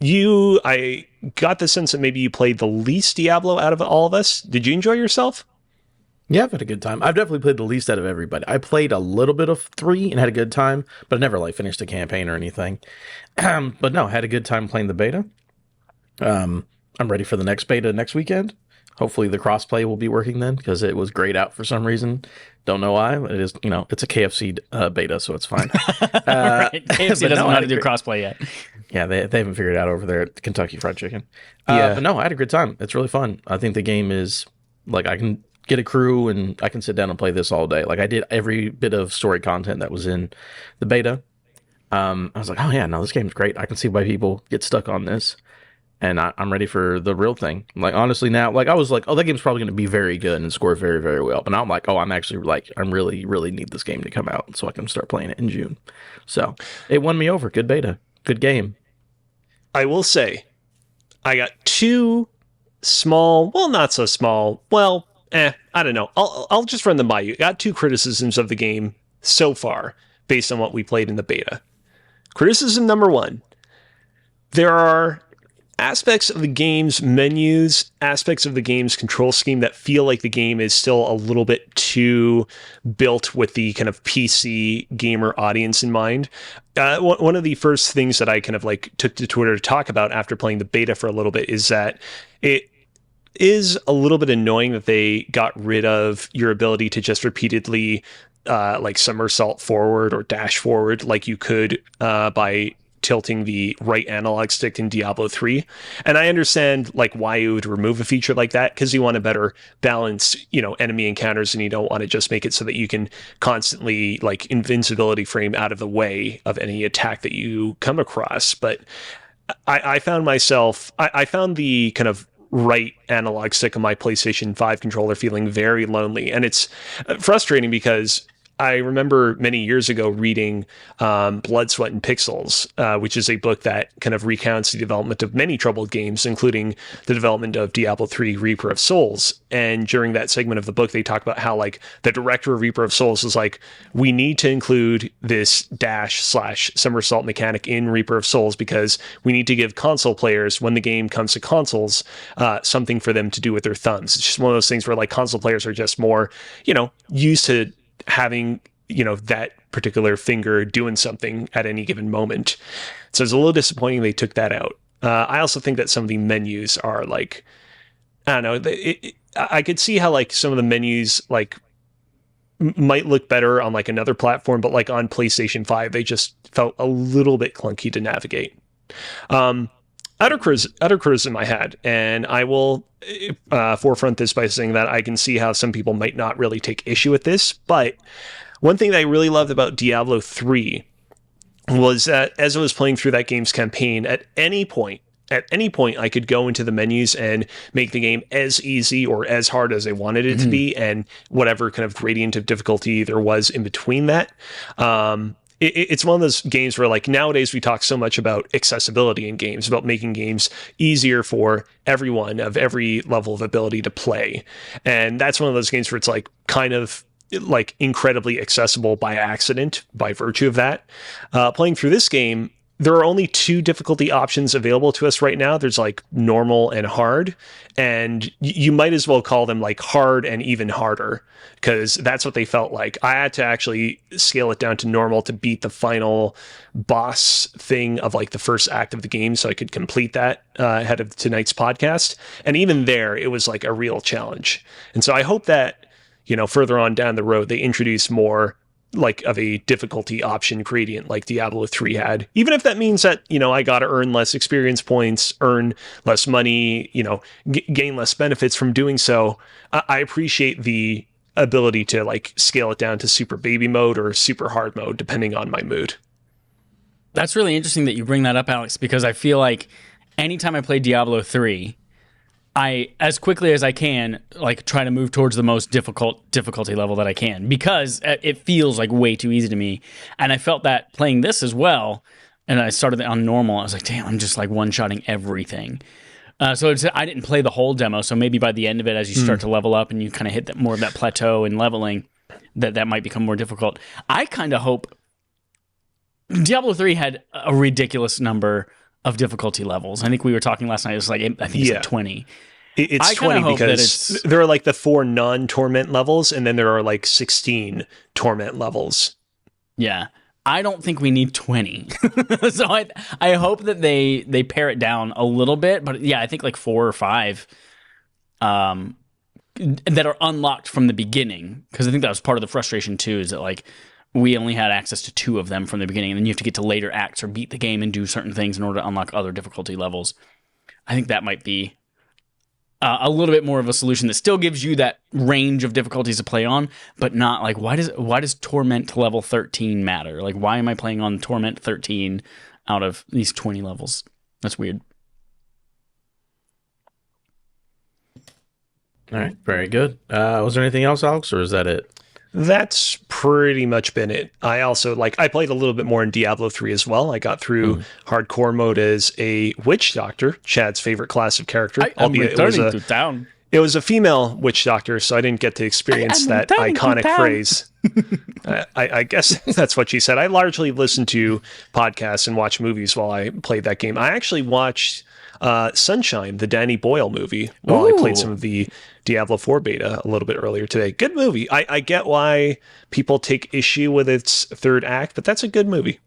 I got the sense that maybe you played the least Diablo out of all of us. Did you enjoy yourself? Yeah, I've had a good time. I've definitely played the least out of everybody. I played a little bit of 3 and had a good time, but I never finished a campaign or anything. But no, I had a good time playing the beta. I'm ready for the next beta next weekend. Hopefully the crossplay will be working then, because it was grayed out for some reason. Don't know why. It is, it's a KFC beta, so it's fine. Right. KFC doesn't know how to do crossplay yet. Yeah, they haven't figured it out over there at Kentucky Fried Chicken. Yeah. But no, I had a good time. It's really fun. I think the game is I can get a crew and I can sit down and play this all day. I did every bit of story content that was in the beta. I was like, oh yeah, no, this game's great. I can see why people get stuck on this. And I'm ready for the real thing. Honestly now, I was like, oh, that game's probably going to be very good and score very, very well. But now I'm like, oh, I'm actually I'm really, really need this game to come out so I can start playing it in June. So it won me over. Good beta. Good game. I will say, I got 2 small, well, not so small. Well, I don't know. I'll just run them by you. Got 2 criticisms of the game so far based on what we played in the beta. Criticism number 1. There are aspects of the game's menus, aspects of the game's control scheme that feel like the game is still a little bit too built with the kind of PC gamer audience in mind. One of the first things that I kind of took to Twitter to talk about after playing the beta for a little bit is that it is a little bit annoying that they got rid of your ability to just repeatedly somersault forward or dash forward like you could by tilting the right analog stick in Diablo 3. And I understand why you would remove a feature like that, because you want to better balance, enemy encounters, and you don't want to just make it so that you can constantly invincibility frame out of the way of any attack that you come across. But I found myself, I found the kind of right analog stick on my PlayStation 5 controller feeling very lonely. And it's frustrating because I remember many years ago reading Blood, Sweat, and Pixels, which is a book that kind of recounts the development of many troubled games, including the development of Diablo III Reaper of Souls. And during that segment of the book, they talk about how like the director of Reaper of Souls was like, we need to include this dash/somersault mechanic in Reaper of Souls because we need to give console players, when the game comes to consoles, something for them to do with their thumbs. It's just one of those things where like console players are just more, used to having that particular finger doing something at any given moment. So it's a little disappointing they took that out. I also think that some of the menus are like, I don't know, I could see how like some of the menus like might look better on like another platform, but like on PlayStation 5 they just felt a little bit clunky to navigate. Other criticism I had, and I will forefront this by saying that I can see how some people might not really take issue with this, but one thing that I really loved about Diablo 3 was that as I was playing through that game's campaign, at any point, I could go into the menus and make the game as easy or as hard as I wanted it to be, and whatever kind of gradient of difficulty there was in between that. It's one of those games where like nowadays we talk so much about accessibility in games, about making games easier for everyone of every level of ability to play. And that's one of those games where it's like kind of like incredibly accessible by accident, by virtue of that. Playing through this game, there are only 2 difficulty options available to us right now. There's like normal and hard, and you might as well call them like hard and even harder, because that's what they felt like. I had to actually scale it down to normal to beat the final boss thing of like the first act of the game so I could complete that ahead of tonight's podcast. And even there, it was like a real challenge. And so I hope that, further on down the road, they introduce more like of a difficulty option gradient like Diablo 3 had, even if that means that, I got to earn less experience points, earn less money, gain less benefits from doing so. I appreciate the ability to like scale it down to super baby mode or super hard mode, depending on my mood. That's really interesting that you bring that up, Alex, because I feel like anytime I play Diablo 3, I, as quickly as I can, like try to move towards the most difficulty level that I can, because it feels like way too easy to me. And I felt that playing this as well. And I started on normal. I was like, damn, I'm just like one-shotting everything. So I didn't play the whole demo. So maybe by the end of it, as you start to level up and you kind of hit more of that plateau in leveling, that might become more difficult. I kind of hope Diablo 3 had a ridiculous number of difficulty levels. I think we were talking last night. It was like, I think it's like 20. It's 20 because there are like the 4 non-torment levels, and then there are like 16 torment levels. Yeah. I don't think we need 20. So I hope that they pare it down a little bit. But yeah, I think like 4 or 5 that are unlocked from the beginning. Because I think that was part of the frustration too, is that like we only had access to 2 of them from the beginning. And then you have to get to later acts or beat the game and do certain things in order to unlock other difficulty levels. I think that might be a little bit more of a solution that still gives you that range of difficulties to play on, but not like, why does Torment level 13 matter? Like, why am I playing on Torment 13 out of these 20 levels? That's weird. All right, very good. Was there anything else, Alex, or is that it? That's pretty much been it. I also I played a little bit more in Diablo 3 as well. I got through hardcore mode as a witch doctor, Chad's favorite class of character. Albeit it was a female witch doctor, so I didn't get to experience that iconic phrase. I guess that's what she said. I largely listened to podcasts and watched movies while I played that game. I actually watched Sunshine, the Danny Boyle movie, while I played some of the Diablo IV Beta a little bit earlier today. Good movie. I get why people take issue with its third act, but that's a good movie.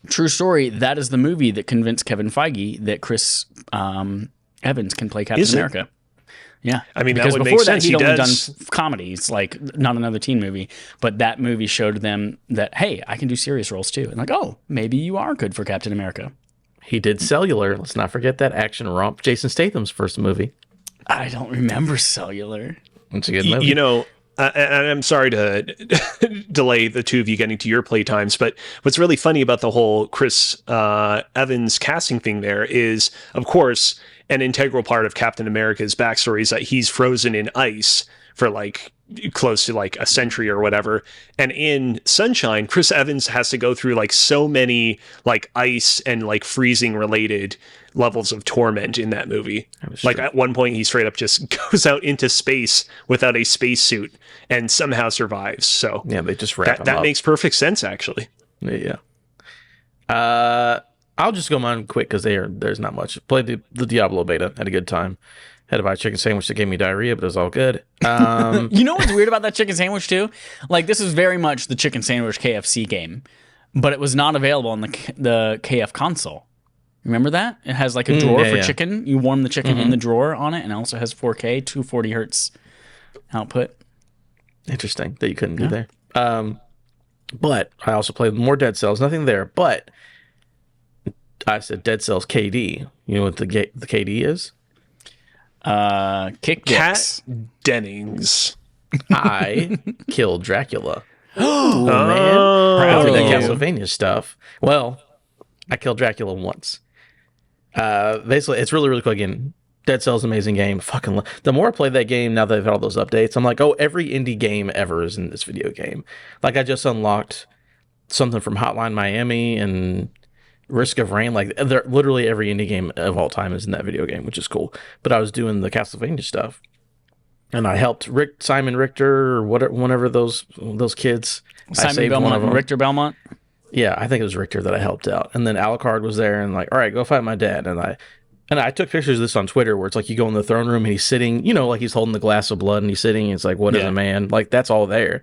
True story. That is the movie that convinced Kevin Feige that Chris Evans can play Captain America. Yeah, I mean, because that would before make sense. He'd only done comedies, like not another teen movie. But that movie showed them that, hey, I can do serious roles too. And like, oh, maybe you are good for Captain America. He did Cellular. Let's not forget that action romp. Jason Statham's first movie. I don't remember Cellular. It's a good movie. And I'm sorry to delay the two of you getting to your playtimes, but what's really funny about the whole Chris Evans casting thing there is, of course, an integral part of Captain America's backstory is that he's frozen in ice for like close to like a century or whatever. And in Sunshine, Chris Evans has to go through like so many like ice and like freezing related levels of torment in that movie. Like true. at one point, he straight up just goes out into space without a spacesuit and somehow survives. So Yeah, they just wrap that him up. makes perfect sense, actually. Yeah. I'll just go mine quick because there's not much. Played the Diablo beta, had a good time. Had to buy a chicken sandwich that gave me diarrhea, but it was all good. You know what's weird about that chicken sandwich too? Like, this is very much the chicken sandwich KFC game, but it was not available on the KF console. Remember that? It has like a drawer for chicken. You warm the chicken in the drawer on it, and it also has 4K, 240 hertz output. Interesting that you couldn't do there. But I also played more Dead Cells. Nothing there, but I said Dead Cells KD. You know what the KD is? Kick Kat dicks. Dennings. I killed Dracula. Oh, Man, Proud after of that you. Castlevania stuff. Well, I killed Dracula once. Basically, it's really, really cool. Again, Dead Cells, amazing game. The more I play that game, now that they've had all those updates, I'm like, oh, every indie game ever is in this video game. Like, I just unlocked something from Hotline Miami and Risk of Rain. Like, literally every indie game of all time is in that video game, which is cool. But I was doing the Castlevania stuff, and I helped Simon Richter or whatever those kids. I Simon saved one of Belmont them. and Richter Belmont. Yeah, I think it was Richter that I helped out. And then Alucard was there and like, all right, go fight my dad. And I took pictures of this on Twitter where it's like you go in the throne room and he's sitting, like he's holding the glass of blood and he's sitting and it's like, what is a man? Like, that's all there.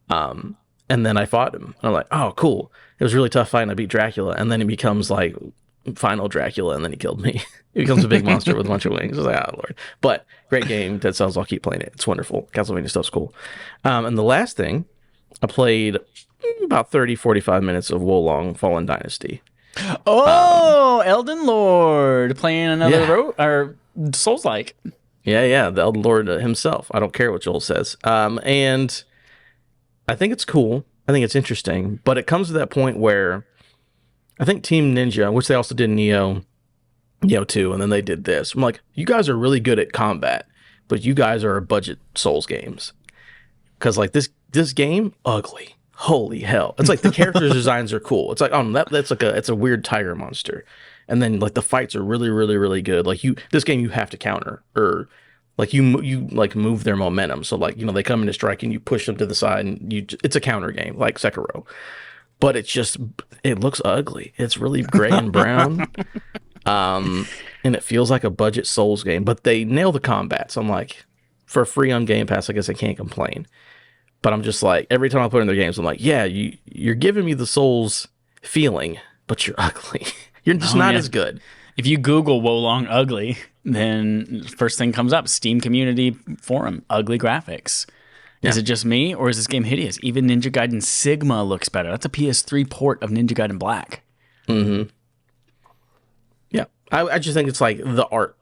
And then I fought him. And I'm like, oh, cool. It was really tough fighting. I beat Dracula. And then he becomes like final Dracula and then he killed me. He becomes a big monster with a bunch of wings. I was like, oh, Lord. But great game. Dead Cells, I'll keep playing it. It's wonderful. Castlevania stuff's cool. And the last thing, I played about 30, 45 minutes of Wolong Fallen Dynasty. Oh, Elden Lord playing another Souls-like. Yeah, the Elden Lord himself. I don't care what Joel says. And I think it's cool. I think it's interesting. But it comes to that point where I think Team Ninja, which they also did Neo 2, and then they did this. I'm like, you guys are really good at combat, but you guys are budget Souls games. Because like this game, ugly. Holy hell. It's like the characters' designs are cool. It's like, that's like it's a weird tiger monster. And then like the fights are really, really, really good. Like this game you have to counter, or like you like move their momentum. So like, they come in to strike and you push them to the side and it's a counter game like Sekiro. But it looks ugly. It's really gray and brown. And it feels like a budget Souls game, but they nail the combat. So I'm like, for free on Game Pass, I guess I can't complain. But I'm just like, every time I put in their games, I'm like, yeah, you're giving me the Souls feeling, but you're ugly. You're just not as good. If you Google Wolong ugly, then first thing comes up, Steam community forum, ugly graphics. Is it just me, or is this game hideous? Even Ninja Gaiden Sigma looks better. That's a PS3 port of Ninja Gaiden Black. Mm-hmm. Yeah. I just think it's like the art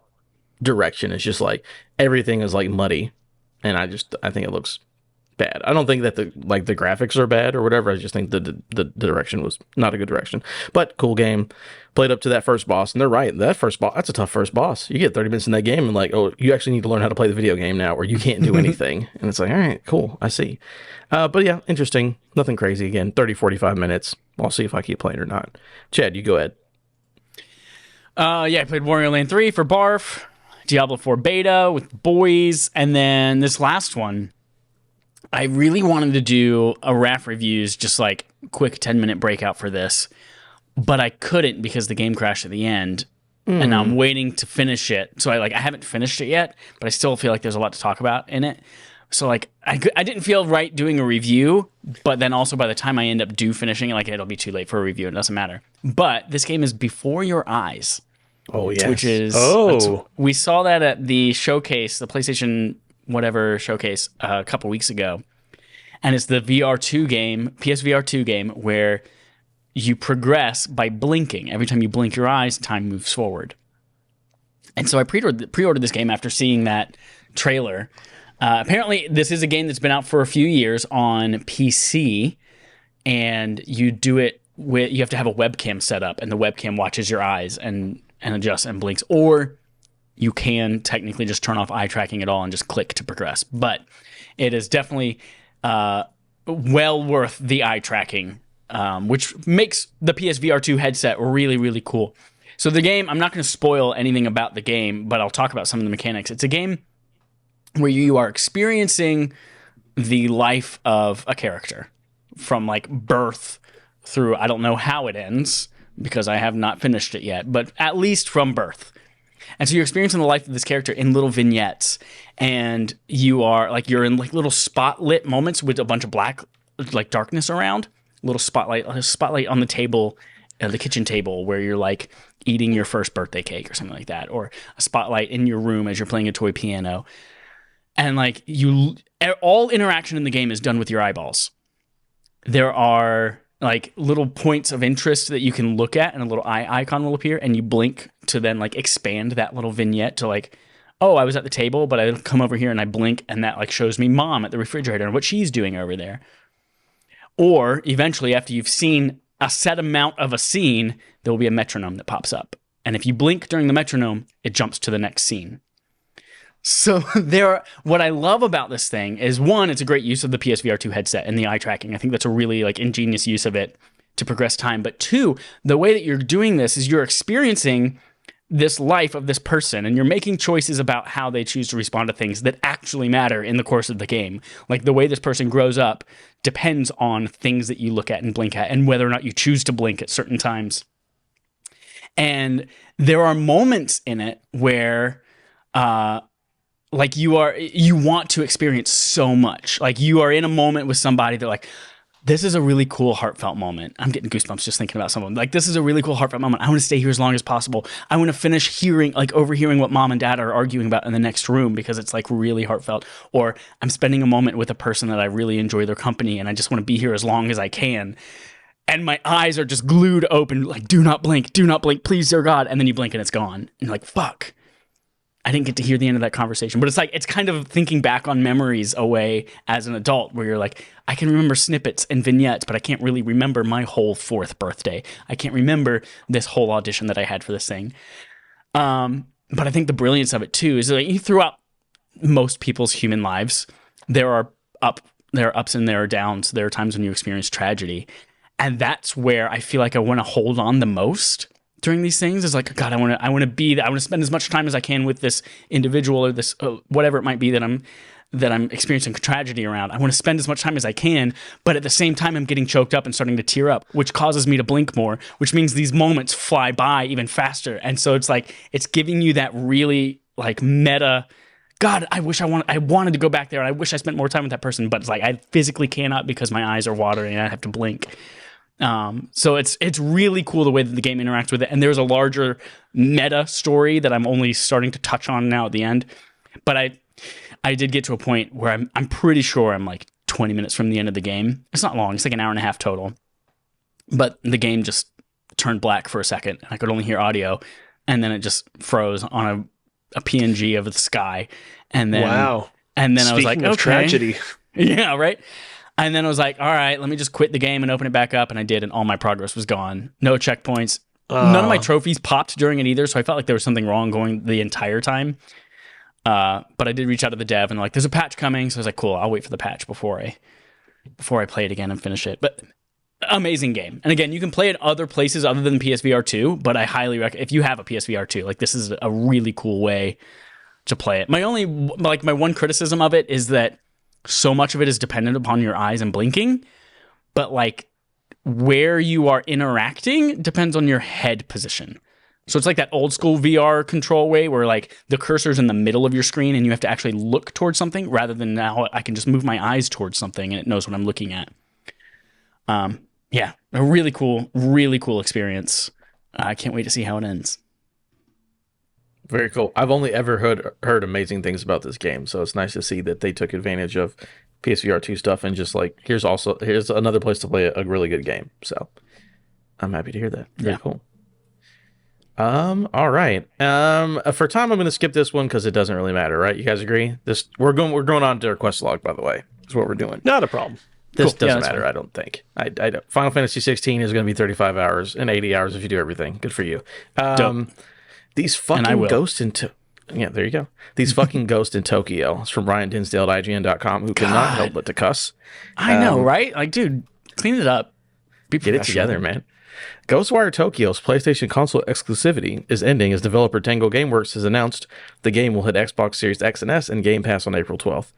direction is just like, everything is like muddy. And I think it looks bad. I don't think that the graphics are bad or whatever. I just think the direction was not a good direction. But cool game. Played up to that first boss, and they're right. That first boss, that's a tough first boss. You get 30 minutes in that game and like, oh, you actually need to learn how to play the video game now, or you can't do anything. And it's like, all right, cool, I see. But yeah, interesting. Nothing crazy. Again, 30, 45 minutes. I'll see if I keep playing or not. Chad, you go ahead. I played Warrior Land 3 for Barf, Diablo 4 Beta with boys, and then this last one, I really wanted to do a RAF reviews, just like quick 10-minute breakout for this, but I couldn't because the game crashed at the end, and I'm waiting to finish it. So I haven't finished it yet, but I still feel like there's a lot to talk about in it. So like I didn't feel right doing a review, but then also by the time I end up finishing it, like it'll be too late for a review. It doesn't matter. But this game is Before Your Eyes. Oh yes. Which is we saw that at the showcase, the PlayStation whatever showcase a couple weeks ago, and it's the VR2 game, PSVR 2 game, where you progress by blinking. Every time you blink your eyes, time moves forward. And so I pre-ordered this game after seeing that trailer. Apparently, this is a game that's been out for a few years on PC, and you have to have a webcam set up, and the webcam watches your eyes and adjusts and blinks. Or you can technically just turn off eye tracking at all and just click to progress. But it is definitely well worth the eye tracking, which makes the PSVR 2 headset really, really cool. So the game, I'm not going to spoil anything about the game, but I'll talk about some of the mechanics. It's a game where you are experiencing the life of a character from like birth through, I don't know how it ends because I have not finished it yet, but at least from birth. And so you're experiencing the life of this character in little vignettes, and you're in like little spotlit moments with a bunch of black, like darkness around, a spotlight on the table, the kitchen table where you're like eating your first birthday cake or something like that, or a spotlight in your room as you're playing a toy piano. And like all interaction in the game is done with your eyeballs. There are like little points of interest that you can look at, and a little eye icon will appear, and you blink to then like expand that little vignette to like, oh, I was at the table, but I come over here and I blink, and that like shows me mom at the refrigerator and what she's doing over there. Or eventually, after you've seen a set amount of a scene, there will be a metronome that pops up. And if you blink during the metronome, it jumps to the next scene. So what I love about this thing is, one, it's a great use of the PSVR 2 headset and the eye tracking. I think that's a really like ingenious use of it to progress time. But two, the way that you're doing this is you're experiencing this life of this person, and you're making choices about how they choose to respond to things that actually matter in the course of the game. Like the way this person grows up depends on things that you look at and blink at, and whether or not you choose to blink at certain times. And there are moments in it where like you want to experience so much. Like you are in a moment with somebody that like, this is a really cool heartfelt moment. I'm getting goosebumps just thinking about someone. Like, this is a really cool heartfelt moment. I want to stay here as long as possible. I want to finish overhearing what mom and dad are arguing about in the next room because it's like really heartfelt. Or I'm spending a moment with a person that I really enjoy their company and I just want to be here as long as I can. And my eyes are just glued open, like, do not blink, please, dear God. And then you blink and it's gone. And you're like, fuck. I didn't get to hear the end of that conversation. But it's kind of thinking back on memories away as an adult where you're like, I can remember snippets and vignettes, but I can't really remember my whole 4th birthday. I can't remember this whole audition that I had for this thing. But I think the brilliance of it too is that throughout most people's human lives, there are ups and there are downs. There are times when you experience tragedy. And that's where I feel like I want to hold on the most during these things. Is like, God, I want to spend as much time as I can with this individual or this whatever it might be that I'm experiencing tragedy around. I want to spend as much time as I can, but at the same time I'm getting choked up and starting to tear up, which causes me to blink more, which means these moments fly by even faster. And so it's like it's giving you that really like meta, God, I wanted to go back there and I wish I spent more time with that person, but it's like I physically cannot because my eyes are watering and I have to blink. So it's really cool the way that the game interacts with it. And there's a larger meta story that I'm only starting to touch on now at the end. But I did get to a point where I'm pretty sure I'm like 20 minutes from the end of the game. It's not long. It's like an hour and a half total. But the game just turned black for a second. And I could only hear audio. And then it just froze on a PNG of the sky. And then, wow. And then I was like, okay. Tragedy. Yeah, right? And then I was like, all right, let me just quit the game and open it back up. And I did, and all my progress was gone. No checkpoints. None of my trophies popped during it either, so I felt like there was something wrong going the entire time. But I did reach out to the dev, and like, there's a patch coming. So I was like, cool, I'll wait for the patch before I play it again and finish it. But amazing game. And again, you can play it other places other than PSVR 2, but I highly recommend, if you have a PSVR 2, like, this is a really cool way to play it. My one criticism of it is that so much of it is dependent upon your eyes and blinking, but like where you are interacting depends on your head position. So it's like that old school VR control way where like the cursor's in the middle of your screen and you have to actually look towards something rather than now I can just move my eyes towards something and it knows what I'm looking at. Yeah, a really cool experience. I can't wait to see how it ends. Very cool. I've only ever heard amazing things about this game, so it's nice to see that they took advantage of PSVR 2 stuff and just like, here's another place to play a really good game. So I'm happy to hear that. Very cool. All right. For time, I'm going to skip this one because it doesn't really matter, right? You guys agree? We're going on to our quest log, by the way. That's what we're doing. Not a problem. This doesn't matter, fine. I don't think. I don't. Final Fantasy 16 is going to be 35 hours and 80 hours if you do everything. Good for you. These fucking Yeah, there you go. These fucking ghosts in Tokyo. It's from Ryan Dinsdale at IGN.com, who cannot help but to cuss. I know, right? Like, dude, clean it up. Be Get it together, man. Ghostwire Tokyo's PlayStation console exclusivity is ending as developer Tango Gameworks has announced the game will hit Xbox Series X and S and Game Pass on April 12th.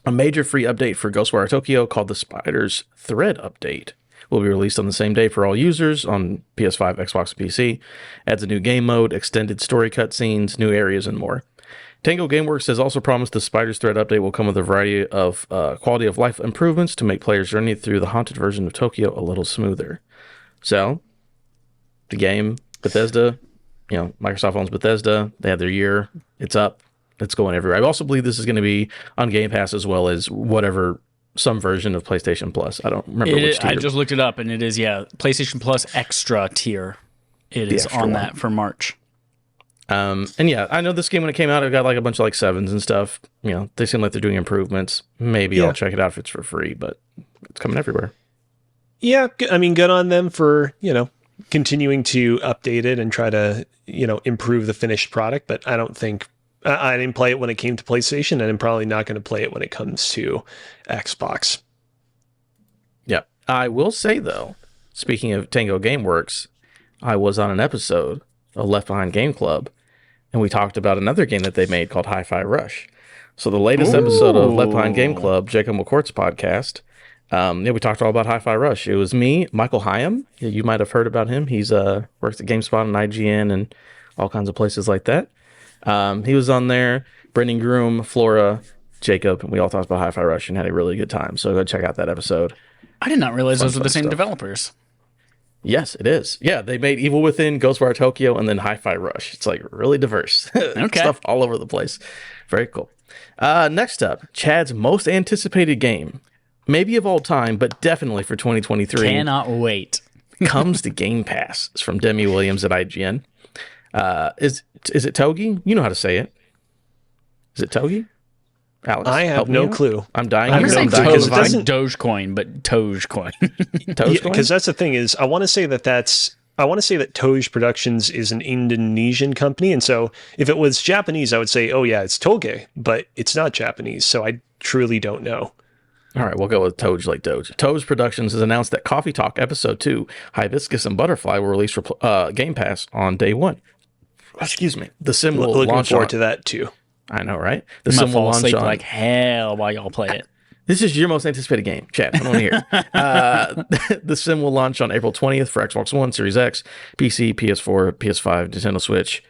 A major free update for Ghostwire Tokyo called the Spider's Thread Update will be released on the same day for all users on PS5, Xbox, and PC. Adds a new game mode, extended story cutscenes, new areas, and more. Tango Gameworks has also promised the Spider's Thread update will come with a variety of quality of life improvements to make players' journey through the haunted version of Tokyo a little smoother. So, the game, Bethesda, Microsoft owns Bethesda. They had their year. It's up. It's going everywhere. I also believe this is going to be on Game Pass as well as some version of PlayStation Plus. I don't remember which tier. I just looked it up, and it is, PlayStation Plus Extra tier. It is on that for March. And yeah, I know this game when it came out, it got like a bunch of like 7s and stuff. They seem like they're doing improvements. Maybe I'll check it out if it's for free, but it's coming everywhere. Yeah, I mean, good on them for, continuing to update it and try to, improve the finished product. But I don't think I didn't play it when it came to PlayStation, and I'm probably not going to play it when it comes to Xbox. Yeah, I will say though, speaking of Tango Gameworks, I was on an episode of Left Behind Game Club, and we talked about another game that they made called Hi-Fi Rush. So the latest episode of Left Behind Game Club, Jacob McCourt's podcast, we talked all about Hi-Fi Rush. It was me, Michael Hyam. You might have heard about him. He's works at GameSpot and IGN and all kinds of places like that. He was on there. Brendan Groom, Flora, Jacob, and we all talked about Hi-Fi Rush and had a really good time. So go check out that episode. I did not realize those were the same stuff. developers. Yes, it is. Yeah, they made Evil Within, Ghostwire Tokyo, and then Hi-Fi Rush. It's like really diverse. Okay. Stuff all over the place. Very cool. Next up, Chad's most anticipated game, maybe of all time, but definitely for 2023. Cannot wait. Comes to Game Pass. It's from Demi Williams at IGN. Is it Togi? You know how to say it. Is it Togi? Alex, I have no clue. I'm dying. I'm here. going to say Because it doesn't- Dogecoin, but Togecoin. Togecoin? Because that's the thing is, I want to say that Toge Productions is an Indonesian company, and so if it was Japanese, I would say, oh yeah, it's Toge, but it's not Japanese, so I truly don't know. All right, we'll go with Toge like Doge. Toge Productions has announced that Coffee Talk Episode 2, Hibiscus and Butterfly, will release for Game Pass on day one. Excuse me. The sim will Looking launch forward to that too. I know, right? The I'm sim going to will fall launch asleep on... like hell while y'all play it. This is your most anticipated game, Chad. I want to hear. The sim will launch on April 20th for Xbox One, Series X, PC, PS4, PS5, Nintendo Switch.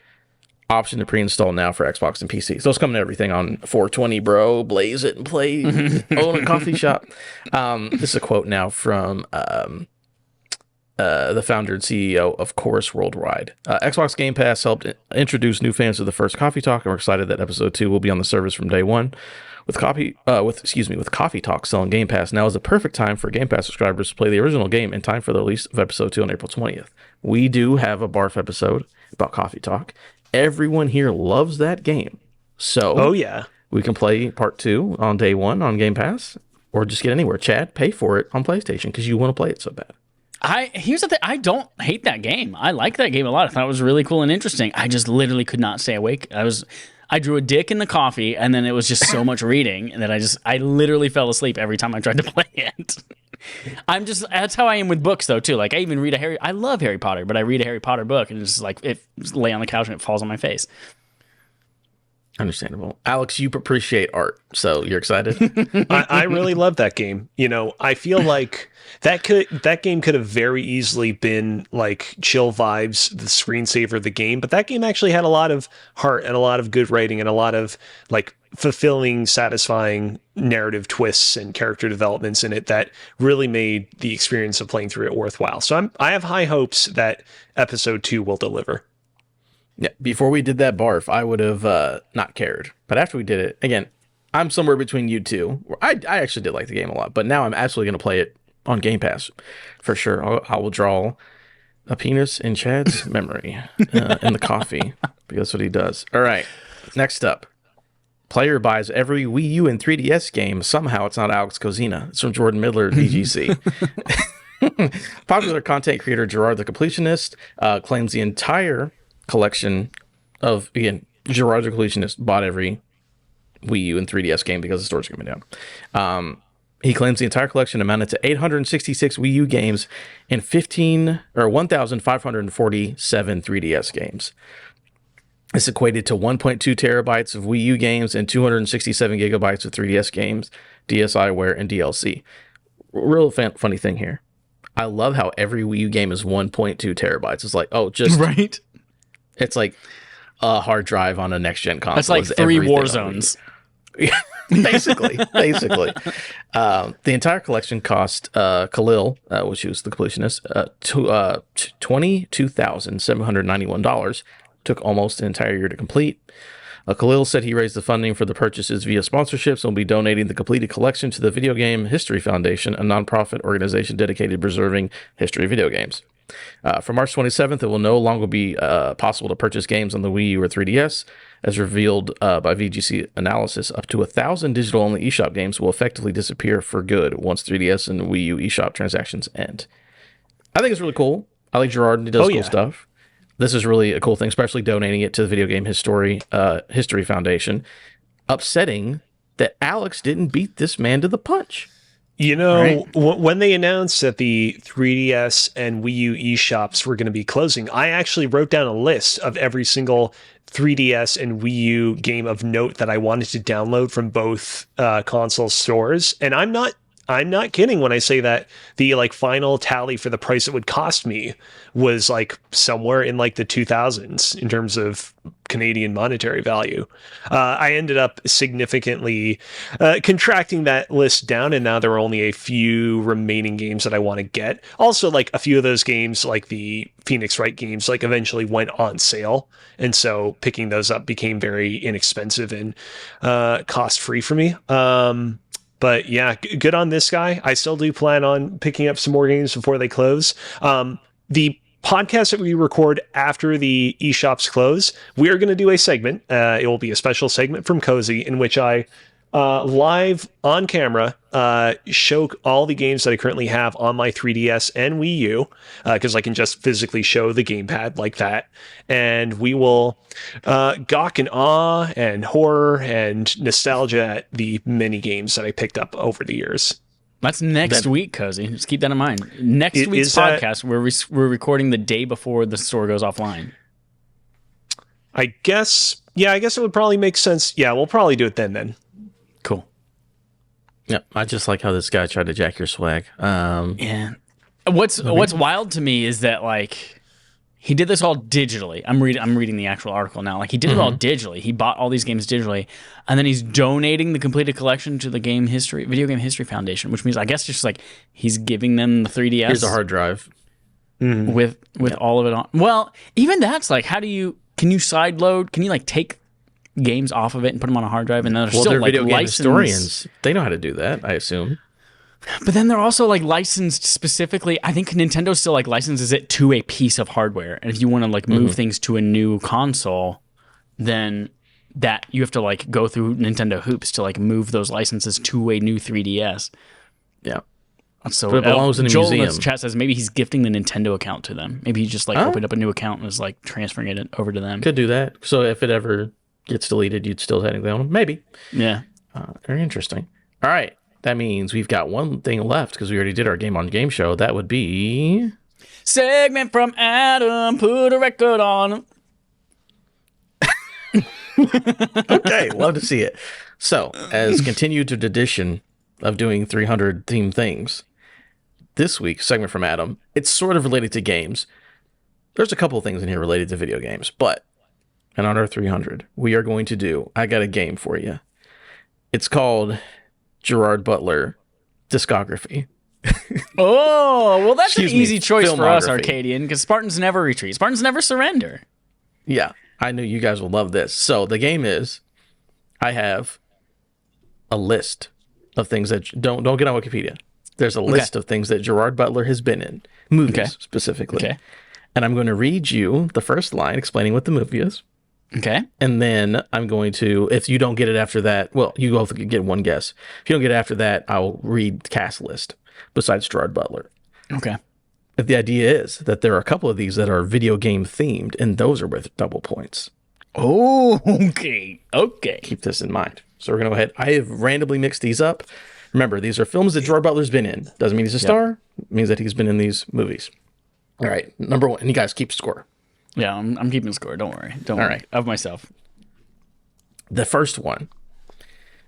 Option to pre-install now for Xbox and PC. So it's coming to everything on 420, bro. Blaze it and play. Own a coffee shop. This is a quote now from the founder and CEO of Chorus Worldwide. Xbox Game Pass helped introduce new fans to the first Coffee Talk, and we're excited that Episode 2 will be on the service from day one. With Coffee Talk selling Game Pass, now is the perfect time for Game Pass subscribers to play the original game in time for the release of Episode 2 on April 20th. We do have a barf episode about Coffee Talk. Everyone here loves that game. So Oh yeah. we can play part 2 on day one on Game Pass, or just get anywhere. Chad, pay for it on PlayStation because you want to play it so bad. Here's the thing. I don't hate that game. I like that game a lot. I thought it was really cool and interesting. I just literally could not stay awake. I drew a dick in the coffee, and then it was just so much reading that I literally fell asleep every time I tried to play it. That's how I am with books though too. Like I love Harry Potter, but I read a Harry Potter book and it's just like it lay on the couch and it falls on my face. Understandable. Alex, you appreciate art, so you're excited? I really love that game. I feel like that game could have very easily been like chill vibes, the screensaver of the game, but that game actually had a lot of heart and a lot of good writing and a lot of like fulfilling, satisfying narrative twists and character developments in it that really made the experience of playing through it worthwhile. So I have high hopes that Episode 2 will deliver. Yeah, before we did that barf, I would have not cared. But after we did it, again, I'm somewhere between you two. I actually did like the game a lot, but now I'm absolutely going to play it on Game Pass for sure. I will draw a penis in Chad's memory in the coffee because that's what he does. All right, next up. Player buys every Wii U and 3DS game. Somehow it's not Alex Kozina. It's from Jordan Midler, VGC. Popular content creator Gerard the Completionist claims the entire collection of, again, Gerard the Completionist bought every Wii U and 3DS game because the stores are coming down. He claims the entire collection amounted to 866 Wii U games and 1,547 3DS games. This equated to 1.2 terabytes of Wii U games and 267 gigabytes of 3DS games, DSiWare, and DLC. Real funny thing here. I love how every Wii U game is 1.2 terabytes. It's like, just right. It's like a hard drive on a next gen console. That's like 3 war zones. basically. The entire collection cost Khalil, which was the completionist, $22,791. Took almost an entire year to complete. Khalil said he raised the funding for the purchases via sponsorships and will be donating the completed collection to the Video Game History Foundation, a nonprofit organization dedicated to preserving history of video games. From March 27th, it will no longer be possible to purchase games on the Wii U or 3DS. As revealed by VGC analysis, up to 1,000 digital-only eShop games will effectively disappear for good once 3DS and Wii U eShop transactions end. I think it's really cool. I like Gerard, and he does cool stuff. This is really a cool thing, especially donating it to the Video Game History Foundation. Upsetting that Alex didn't beat this man to the punch. You know, when they announced that the 3DS and Wii U eShops were going to be closing, I actually wrote down a list of every single 3DS and Wii U game of note that I wanted to download from both console stores. And I'm not kidding when I say that the like final tally for the price it would cost me was like somewhere in like the 2000s in terms of Canadian monetary value. I ended up significantly contracting that list down, and now there are only a few remaining games that I want to get. Also, like a few of those games, like the Phoenix Wright games, like eventually went on sale, and so picking those up became very inexpensive and cost-free for me. But yeah, good on this guy. I still do plan on picking up some more games before they close. The podcast that we record after the eShops close, we are going to do a segment. It will be a special segment from Cozy in which I live on camera show all the games that I currently have on my 3DS and Wii U, because I can just physically show the gamepad like that. And we will gawk in awe and horror and nostalgia at the many games that I picked up over the years. That's next week, Cozy. Just keep that in mind. Next week's podcast, we're recording the day before the store goes offline. I guess it would probably make sense. Yeah, we'll probably do it then. Cool. Yep, I just like how this guy tried to jack your swag. Yeah. What's wild to me is that like he did this all digitally. I'm reading the actual article now. Like he did it all digitally. He bought all these games digitally, and then he's donating the completed collection to the Video Game History Foundation, which means I guess just like he's giving them the 3DS. Here's a hard drive with all of it on. Well, even that's like, can you sideload? Can you like take games off of it and put them on a hard drive, and then they're still they're like video game licensed. historians. They know how to do that, I assume. But then they're also like licensed specifically. I think Nintendo still like licenses it to a piece of hardware, and if you want to like move things to a new console, then that you have to like go through Nintendo hoops to like move those licenses to a new 3DS. Yeah. So but it belongs in a Joel museum. in the chat says maybe he's gifting the Nintendo account to them. Maybe he just like opened up a new account and was like transferring it over to them. Could do that. So if it ever gets deleted, you'd still technically own them. Maybe. Yeah. Very interesting. All right. That means we've got one thing left because we already did our game on game show. That would be segment from Adam. Put a record on. Okay, love to see it. So, as continued tradition of doing 300 themed things, this week's segment from Adam, it's sort of related to games. There's a couple of things in here related to video games, but in honor of 300, we are going to do, I got a game for you. It's called Gerard Butler Discography. Oh, well, that's an easy choice for us, Filmography. Arcadian, because Spartans never retreat. Spartans never surrender. Yeah, I knew you guys would love this. So the game is, I have a list of things that don't get on Wikipedia. There's a list of things that Gerard Butler has been in, movies specifically. Okay. And I'm going to read you the first line explaining what the movie is. Okay. And then I'm going to, if you don't get it after that, well, you both get one guess. If you don't get it after that, I'll read the cast list besides Gerard Butler. Okay. But the idea is that there are a couple of these that are video game themed, and those are worth double points. Oh, okay. Okay. Keep this in mind. So we're going to go ahead. I have randomly mixed these up. Remember, these are films that Gerard Butler's been in. Doesn't mean he's a star. It means that he's been in these movies. All right. Number 1. And you guys keep score. Yeah, I'm keeping score. Don't worry. Don't worry. right. Of myself. The first one.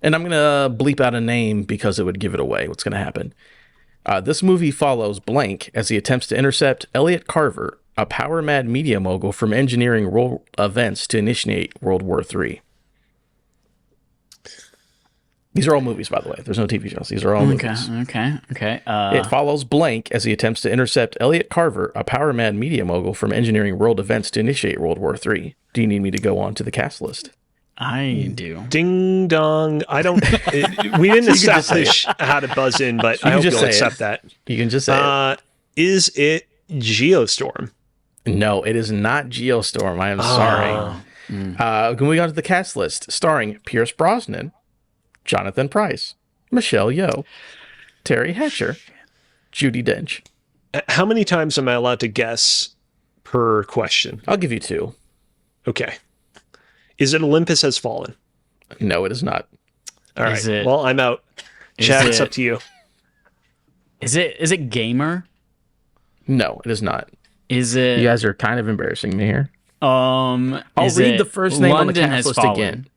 And I'm going to bleep out a name because it would give it away. What's going to happen? This movie follows blank as he attempts to intercept Elliot Carver, a power-mad media mogul, from engineering world events to initiate World War III. These are all movies, by the way. There's no TV shows. These are all movies. Okay. It follows blank as he attempts to intercept Elliot Carver, a power-mad media mogul, from engineering world events to initiate World War III. Do you need me to go on to the cast list? I do. Ding dong. I don't. We didn't establish how to buzz in, but I hope you'll accept that. You can just say it. Is it Geostorm? No, it is not Geostorm. I am sorry. Can we go on to the cast list? Starring Pierce Brosnan, Jonathan Pryce, Michelle Yeoh, Terry Hatcher, Judi Dench. How many times am I allowed to guess per question? I'll give you 2. Okay. Is it Olympus Has Fallen? No, it is not. All right. Well, I'm out. Chad, it's up to you. Is it Gamer? No, it is not. Is it? You guys are kind of embarrassing me here. I'll read the first name London on the cast list again.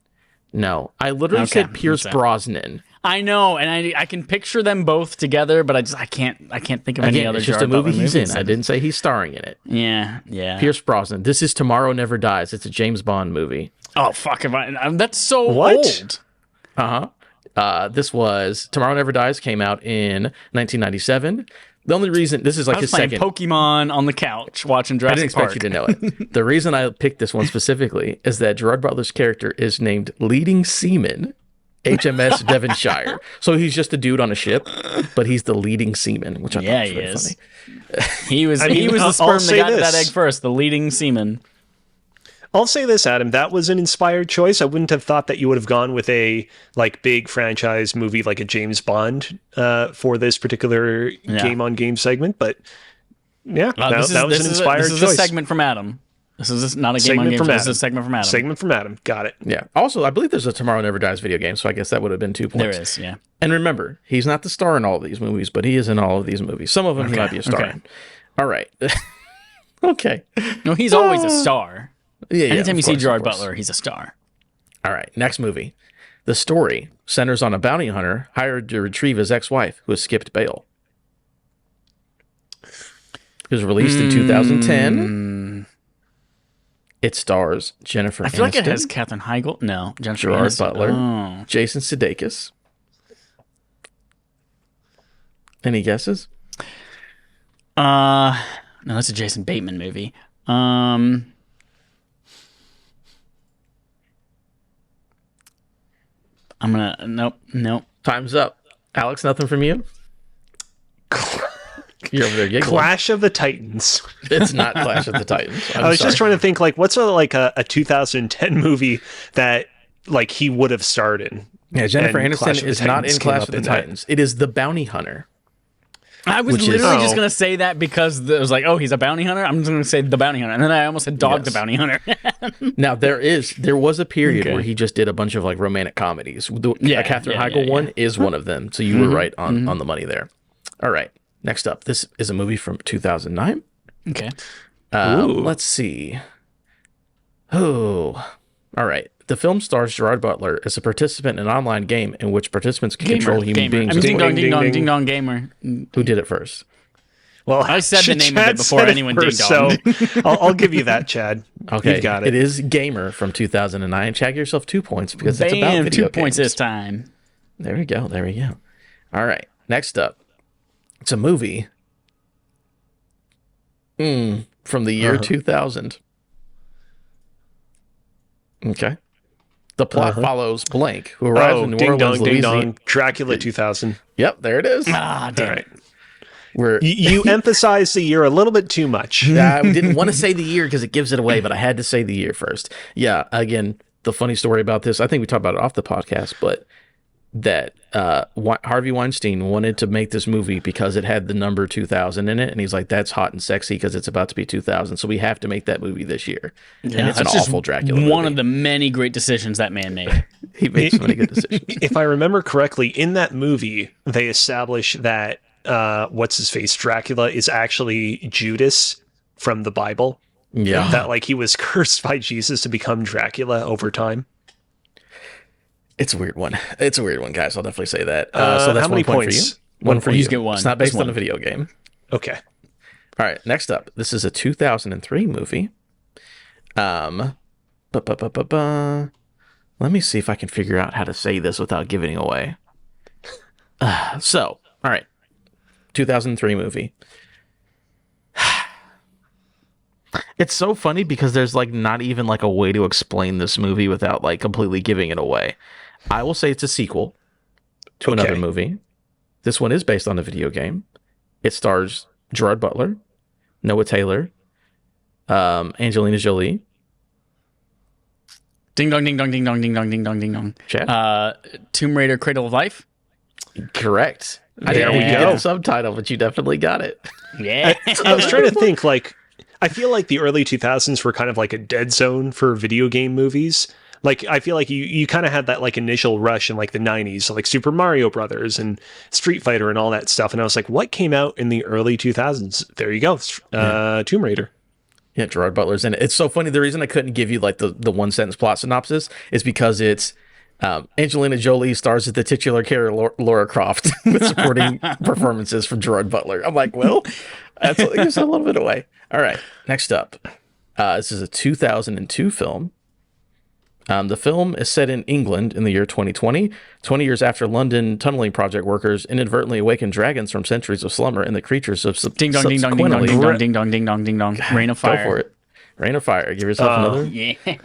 No, I literally said Pierce Brosnan. I know, and I can picture them both together, but I can't think of any other. It's just Gerard a movie Butler he's in. movies. I didn't say he's starring in it. Yeah. Pierce Brosnan. This is Tomorrow Never Dies. It's a James Bond movie. Oh fuck! That's so old. This was Tomorrow Never Dies. Came out in 1997. The only reason this is like I was his playing second Pokemon on the couch watching I didn't Jurassic expect Park. you to know it. The reason I picked this one specifically is that Gerard Butler's character is named Leading Seaman, HMS Devonshire. So he's just a dude on a ship, but he's the leading seaman, which I thought was very funny. He was the sperm that got that egg first, the leading seaman. I'll say this, Adam. That was an inspired choice. I wouldn't have thought that you would have gone with a big franchise movie like a James Bond for this particular game on game segment. But yeah, that was an inspired choice. This is a segment from Adam. This is not a game on game. This is a segment from Adam. Segment from Adam. Got it. Yeah. Also, I believe there's a Tomorrow Never Dies video game, so I guess that would have been 2 points. There is, yeah. And remember, he's not the star in all of these movies, but he is in all of these movies. Some of them he might be a star in. All right. Okay. No, he's always a star. Yeah. Anytime you see Gerard Butler, he's a star. All right. Next movie. The story centers on a bounty hunter hired to retrieve his ex-wife who has skipped bail. It was released in 2010. It stars Jennifer Aniston. I feel like it has Katherine Heigl. No, Jennifer Gerard Aniston. Butler. Oh. Jason Sudeikis. Any guesses? No, that's a Jason Bateman movie. I'm gonna nope. Time's up. Alex, nothing from you? You're over there giggling. Clash of the Titans. It's not Clash of the Titans. I was just trying to think, what's a 2010 movie that he would have starred in? Yeah, Jennifer And Aniston Clash of the is not Titans in came Clash up of the in that. Titans. It is The Bounty Hunter. I was Which is- literally just Oh. gonna say that because it was like, oh, he's a bounty hunter. I'm just gonna say the bounty hunter, and then I almost said Dog the Yes. Bounty Hunter. Now there was a period Okay. where he just did a bunch of romantic comedies. The Katherine yeah, Heigl yeah. one is one of them. So you were right on the money there. All right. Next up, this is a movie from 2009. Okay. Let's see. Oh, all right. The film stars Gerard Butler as a participant in an online game in which participants can control human beings. I mean, ding dong, Ding, ding dong, ding, ding dong, gamer. Who did it first? Well, I said the name of it Chad before said it anyone first, dinged so I'll give you that, Chad. Okay, You've got it. It is Gamer from 2009. Chad, yourself 2 points because it's about Bam, video 2 points games. this time. There we go. There we go. All right. Next up, it's a movie from the year 2000. Okay. The plot follows Blank, who arrives in New ding Orleans, dong, ding Louisiana. dong. Dracula 2000. Yep, there it is. Ah, damn All it. right. We're, You emphasized the year a little bit too much. I didn't want to say the year because it gives it away, but I had to say the year first. Yeah, again, the funny story about this, I think we talked about it off the podcast, but that Harvey Weinstein wanted to make this movie because it had the number 2000 in it, and he's like, that's hot and sexy because it's about to be 2000, so we have to make that movie this year. And it's an that's just awful Dracula movie. one of the many great decisions that man made. He made so many good decisions. If I remember correctly, in that movie, they establish that what's his face Dracula is actually Judas from the Bible. Yeah. That like he was cursed by Jesus to become Dracula over time. It's a weird one. It's a weird one, guys. I'll definitely say that. So that's how many 1 point points? for you. One for you. You get one. It's not based Just on a one. video game. Okay. All right, next up. This is a 2003 movie. Let me see if I can figure out how to say this without giving it away. All right. 2003 movie. It's so funny because there's like not even like a way to explain this movie without like completely giving it away. I will say it's a sequel to another movie. This one is based on a video game. It stars Gerard Butler, Noah Taylor, Angelina Jolie. Ding dong, ding dong, ding dong, ding dong, ding dong, ding dong. Chad? Tomb Raider: Cradle of Life. Correct. I didn't we get go. the subtitle, but you definitely got it. Yeah. I was trying to think, like, I feel like the early 2000s were kind of like a dead zone for video game movies. Like, I feel like you kind of had that like initial rush in like the 90s, so like Super Mario Brothers and Street Fighter and all that stuff. And I was like, what came out in the early 2000s? There you go. Tomb Raider. Yeah, Gerard Butler's in it. It's so funny. The reason I couldn't give you like the one sentence plot synopsis is because it's Angelina Jolie stars as the titular character Laura Croft with supporting performances from Gerard Butler. I'm like, well, that's gives a little bit away. All right, next up. This is a 2002 film. The film is set in England in the year 2020, 20 years after London tunneling project workers inadvertently awakened dragons from centuries of slumber, and the creatures of Ding dong, ding dong, ding dong, ding dong, ding dong, ding dong, ding dong. Rain of Fire. Go for it. Rain of Fire. Give yourself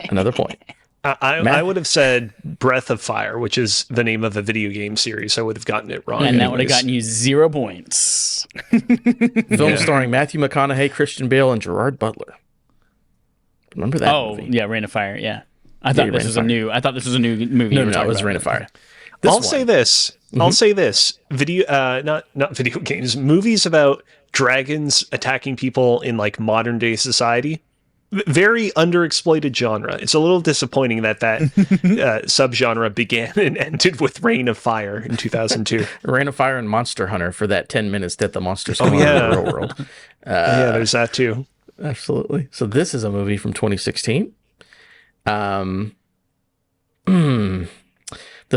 another point. I would have said Breath of Fire, which is the name of a video game series. I would have gotten it wrong. And that would have gotten you 0 points. Film starring Matthew McConaughey, Christian Bale, and Gerard Butler. Remember that movie? Yeah, Rain of Fire, yeah. I thought this was a new movie. No, it was Rain of Fire. I'll say this. Video, not video games. Movies about dragons attacking people in like modern day society. Very underexploited genre. It's a little disappointing that subgenre began and ended with Rain of Fire in 2002. Rain of Fire and Monster Hunter for that 10 minutes that the monsters come out of the real world. Yeah, there's that too. Absolutely. So this is a movie from 2016. The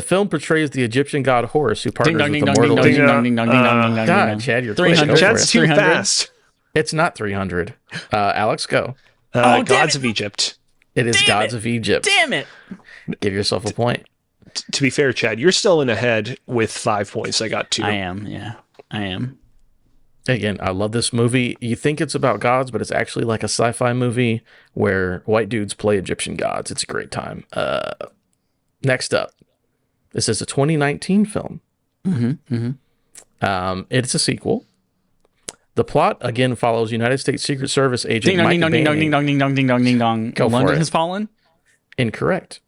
film portrays the Egyptian god Horus, who partners with the mortal. God, Chad, you're 300. Chad's too fast. It's not 300. Alex, go. Gods of Egypt. It is Gods of Egypt. Damn it. Give yourself a point. To be fair, Chad, you're still in ahead with 5 points. I got 2. I am, yeah. I am. Again, I love this movie. You think it's about gods, but it's actually like a sci-fi movie where white dudes play Egyptian gods. It's a great time. Next up, this is a 2019 film. It's a sequel. The plot again follows United States Secret Service agent Mike Banning. Ding dong, ding dong, ding dong, ding dong, ding dong. Go for London it. has fallen. Incorrect.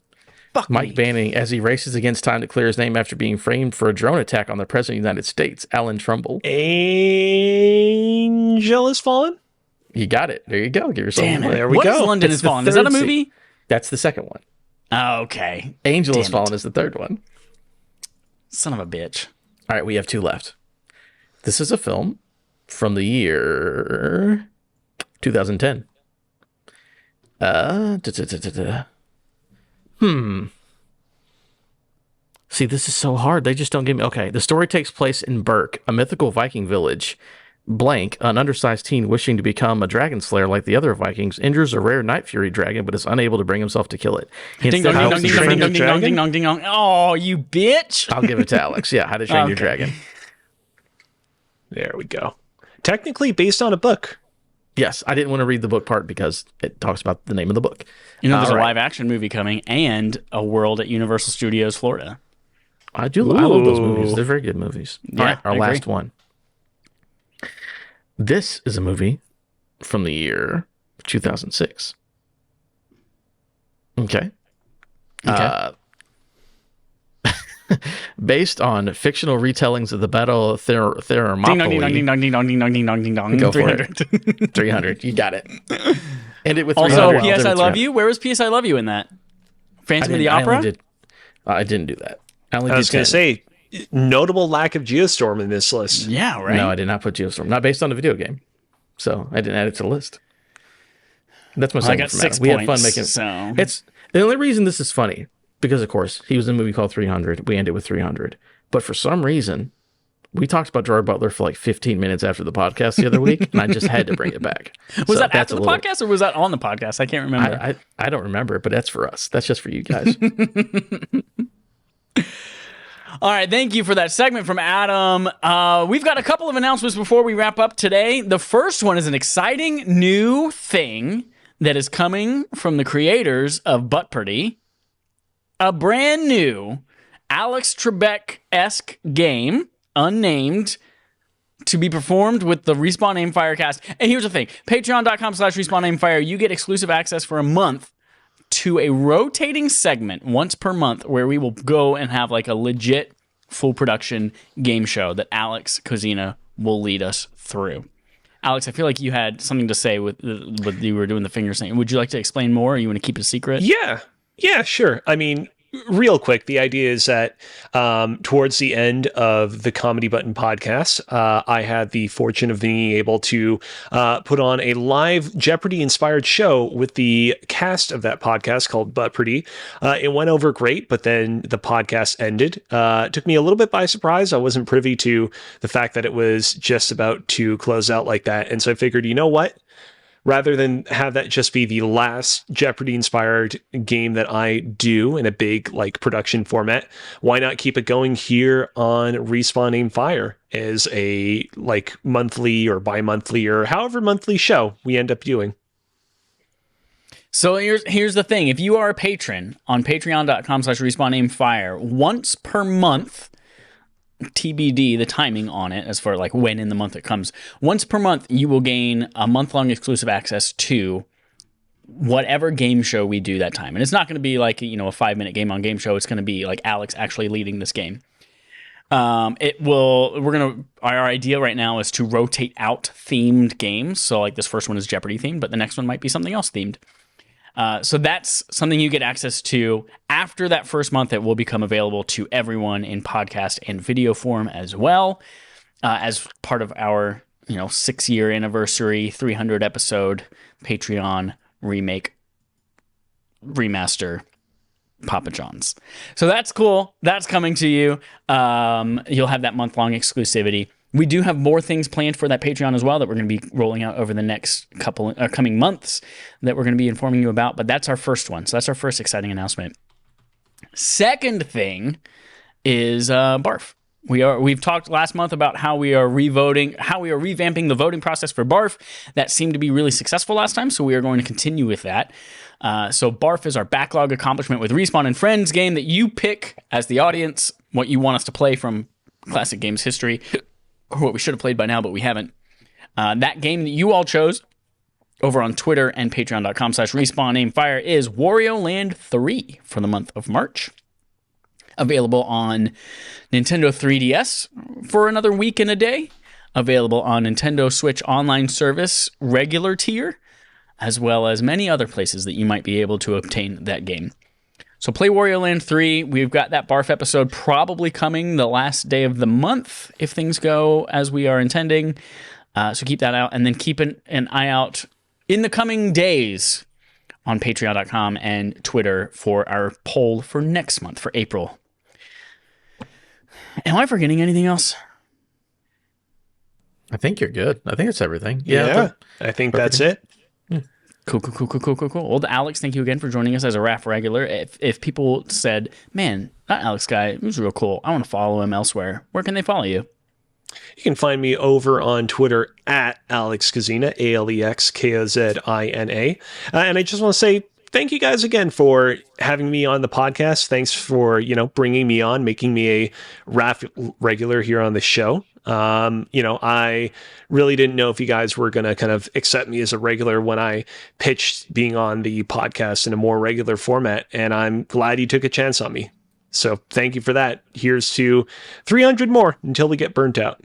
Fuck Mike me. Banning as he races against time to clear his name after being framed for a drone attack on the President of the United States, Alan Trumbull. Angel has fallen? You got it. There you go. Give yourself Damn a it. point. There we What go. is London It's has the fallen? Is that a third movie? That's the second one. Oh, okay. Angel has Damn it. Fallen is the third one. Son of a bitch. All right, we have 2 left. This is a film from the year 2010. See, this is so hard. They just don't give me... Okay, the story takes place in Berk, a mythical Viking village. Blank, an undersized teen wishing to become a dragon slayer like the other Vikings, injures a rare night fury dragon but is unable to bring himself to kill it. Ding dong, ding dong, ding dong, ding dong, ding dong, ding dong, ding dong. Oh, you bitch. I'll give it to Alex. Yeah, How to Train Your Dragon. There we go. Technically based on a book. Yes, I didn't want to read the book part because it talks about the name of the book. You know, there's All a right. live action movie coming and a world at Universal Studios Florida. I love those Ooh. movies. They're very good movies. Yeah, All right, our I agree. last one. This is a movie from the year 2006. Okay. based on fictional retellings of the Battle of Ding dong, ding dong, ding Thermopylae. dong, ding dong, ding dong, ding dong, ding dong. Go for 300. 300. You got it. End it with 300. Also, I'll P.S. do I it Love 300. You. Where was P.S. I Love You in that? Phantom of the I only Opera? I didn't do that. I I was going to say, notable lack of Geostorm in this list. Yeah, right? No, I did not put Geostorm. Not based on the video game. So I didn't add it to the list. That's my I second got from 6 Adam. We points. had fun making So. It's the only reason this is funny, because of course he was in a movie called 300. We ended with 300. But for some reason, we talked about Gerard Butler for like 15 minutes after the podcast the other week, and I just had to bring it back. Was So that after the podcast or was that on the podcast? I can't remember. I don't remember, but that's for us. That's just for you guys. All right, thank you for that segment from Adam. We've got a couple of announcements before we wrap up today. The first one is an exciting new thing that is coming from the creators of Buttpretty. A brand new Alex Trebek-esque game, unnamed, to be performed with the Respawn Aimfire cast. And here's the thing, patreon.com/RespawnAimFire, you get exclusive access for a month to a rotating segment once per month where we will go and have like a legit full production game show that Alex Kozina will lead us through. Alex, I feel like you had something to say with you were doing the finger saying. Would you like to explain more, or you want to keep it a secret? Yeah, sure. I mean, real quick, the idea is that towards the end of the Comedy Button podcast, I had the fortune of being able to put on a live Jeopardy-inspired show with the cast of that podcast called Buttpretty. It went over great, but then the podcast ended. It took me a little bit by surprise. I wasn't privy to the fact that it was just about to close out like that. And so I figured, you know what? Rather than have that just be the last Jeopardy-inspired game that I do in a big like production format, why not keep it going here on Respawn Aimfire as a like monthly or bi-monthly or however monthly show we end up doing? So here's the thing. If you are a patron on patreon.com/RespawnAimFire, once per month, TBD, the timing on it, as far like when in the month it comes, once per month, you will gain a month-long exclusive access to whatever game show we do that time. And it's not going to be like, a 5-minute game on game show. It's going to be like Alex actually leading this game. Our idea right now is to rotate out themed games. So like this first one is Jeopardy themed, but the next one might be something else themed. So that's something you get access to. After that first month, it will become available to everyone in podcast and video form as well, as part of our 6-year anniversary 300 episode Patreon remaster Papa John's. So that's cool. That's coming to you. You'll have that month-long exclusivity. We do have more things planned for that Patreon as well that we're going to be rolling out over the next coming months that we're going to be informing you about. But that's our first one. So that's our first exciting announcement. Second thing is BARF. We've talked last month about how we are revamping the voting process for BARF. That seemed to be really successful last time, so we are going to continue with that. So BARF is our backlog accomplishment with Respawn and Friends game that you pick as the audience what you want us to play from classic games history, or what we should have played by now, but we haven't. That game that you all chose over on Twitter and patreon.com/RespawnAimFire is Wario Land 3 for the month of March. Available on Nintendo 3DS for another week and a day. Available on Nintendo Switch Online Service regular tier, as well as many other places that you might be able to obtain that game. So play Wario Land 3. We've got that BARF episode probably coming the last day of the month if things go as we are intending. So keep that out, and then keep an eye out in the coming days on patreon.com and Twitter for our poll for next month, for April. Am I forgetting anything else? I think you're good. I think it's everything. Yeah, I think that's it. Cool. Well, Alex, thank you again for joining us as a RAF regular. If people said, man, that Alex guy was real cool, I want to follow him elsewhere, where can they follow you? You can find me over on Twitter at Alex Kozina, AlexKozina. And I just want to say thank you guys again for having me on the podcast. Thanks for, bringing me on, making me a RAF regular here on the show. I really didn't know if you guys were going to kind of accept me as a regular when I pitched being on the podcast in a more regular format. And I'm glad you took a chance on me. So thank you for that. Here's to 300 more until we get burnt out.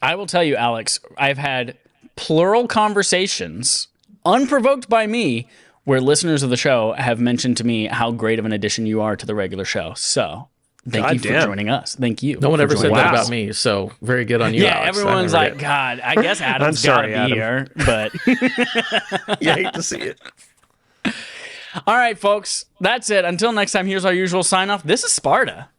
I will tell you, Alex, I've had plural conversations, unprovoked by me, where listeners of the show have mentioned to me how great of an addition you are to the regular show. So thank you for joining us. Thank you. No one ever said that us. about me, so very good on you, Yeah, Alex. everyone's like, God, I guess Adam's got to be Adam. here. But You hate to see it. all right, folks, that's it. Until next time, here's our usual sign off. This is Sparta.